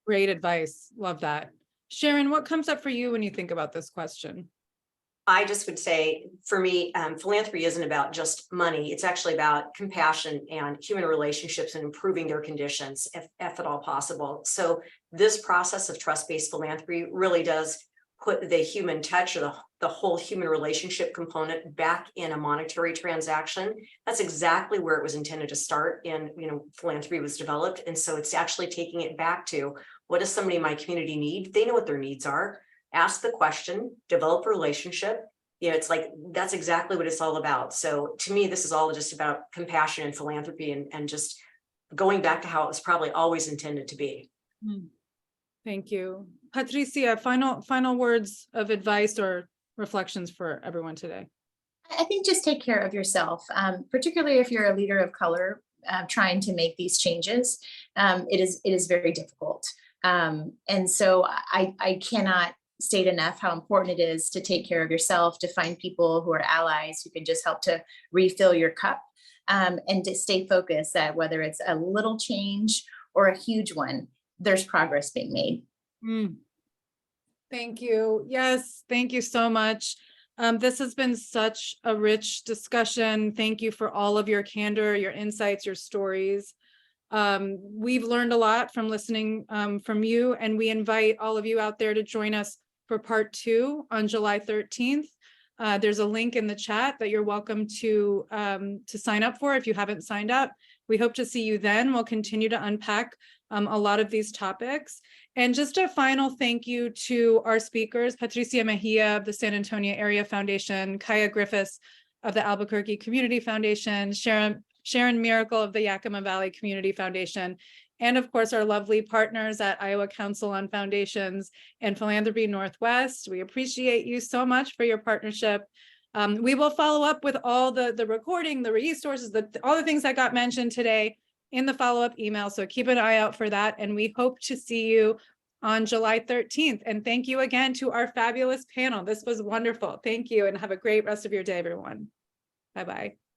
Great advice. Love that. Sharon, what comes up for you when you think about this question? I just would say, for me, philanthropy isn't about just money. It's actually about compassion and human relationships and improving their conditions, if at all possible. So this process of trust-based philanthropy really does put the human touch, or the whole human relationship component, back in a monetary transaction. That's exactly where it was intended to start, and philanthropy was developed. And so it's actually taking it back to, what does somebody in my community need? They know what their needs are. Ask the question, develop a relationship. It's like, that's exactly what it's all about. So to me, this is all just about compassion and philanthropy, and just going back to how it was probably always intended to be. Thank you. Patricia, final words of advice or reflections for everyone today. I think just take care of yourself, particularly if you're a leader of color trying to make these changes. It is very difficult. And so I cannot state enough how important it is to take care of yourself, to find people who are allies who can just help to refill your cup, and to stay focused that whether it's a little change or a huge one, there's progress being made. Thank you. Yes, thank you so much. This has been such a rich discussion. Thank you for all of your candor, your insights, your stories. We've learned a lot from listening from you, and we invite all of you out there to join us for part 2 on July 13th. There's a link in the chat that you're welcome to sign up for if you haven't signed up. We hope to see you then. We'll continue to unpack a lot of these topics. And just a final thank you to our speakers, Patricia Mejia of the San Antonio Area Foundation, Kaya Griffiths of the Albuquerque Community Foundation, Sharon Miracle of the Yakima Valley Community Foundation, and of course, our lovely partners at Iowa Council on Foundations and Philanthropy Northwest. We appreciate you so much for your partnership. We will follow up with all the recording, the resources, all the things that got mentioned today in the follow-up email. So keep an eye out for that. And we hope to see you on July 13th. And thank you again to our fabulous panel. This was wonderful. Thank you, and have a great rest of your day, everyone. Bye-bye.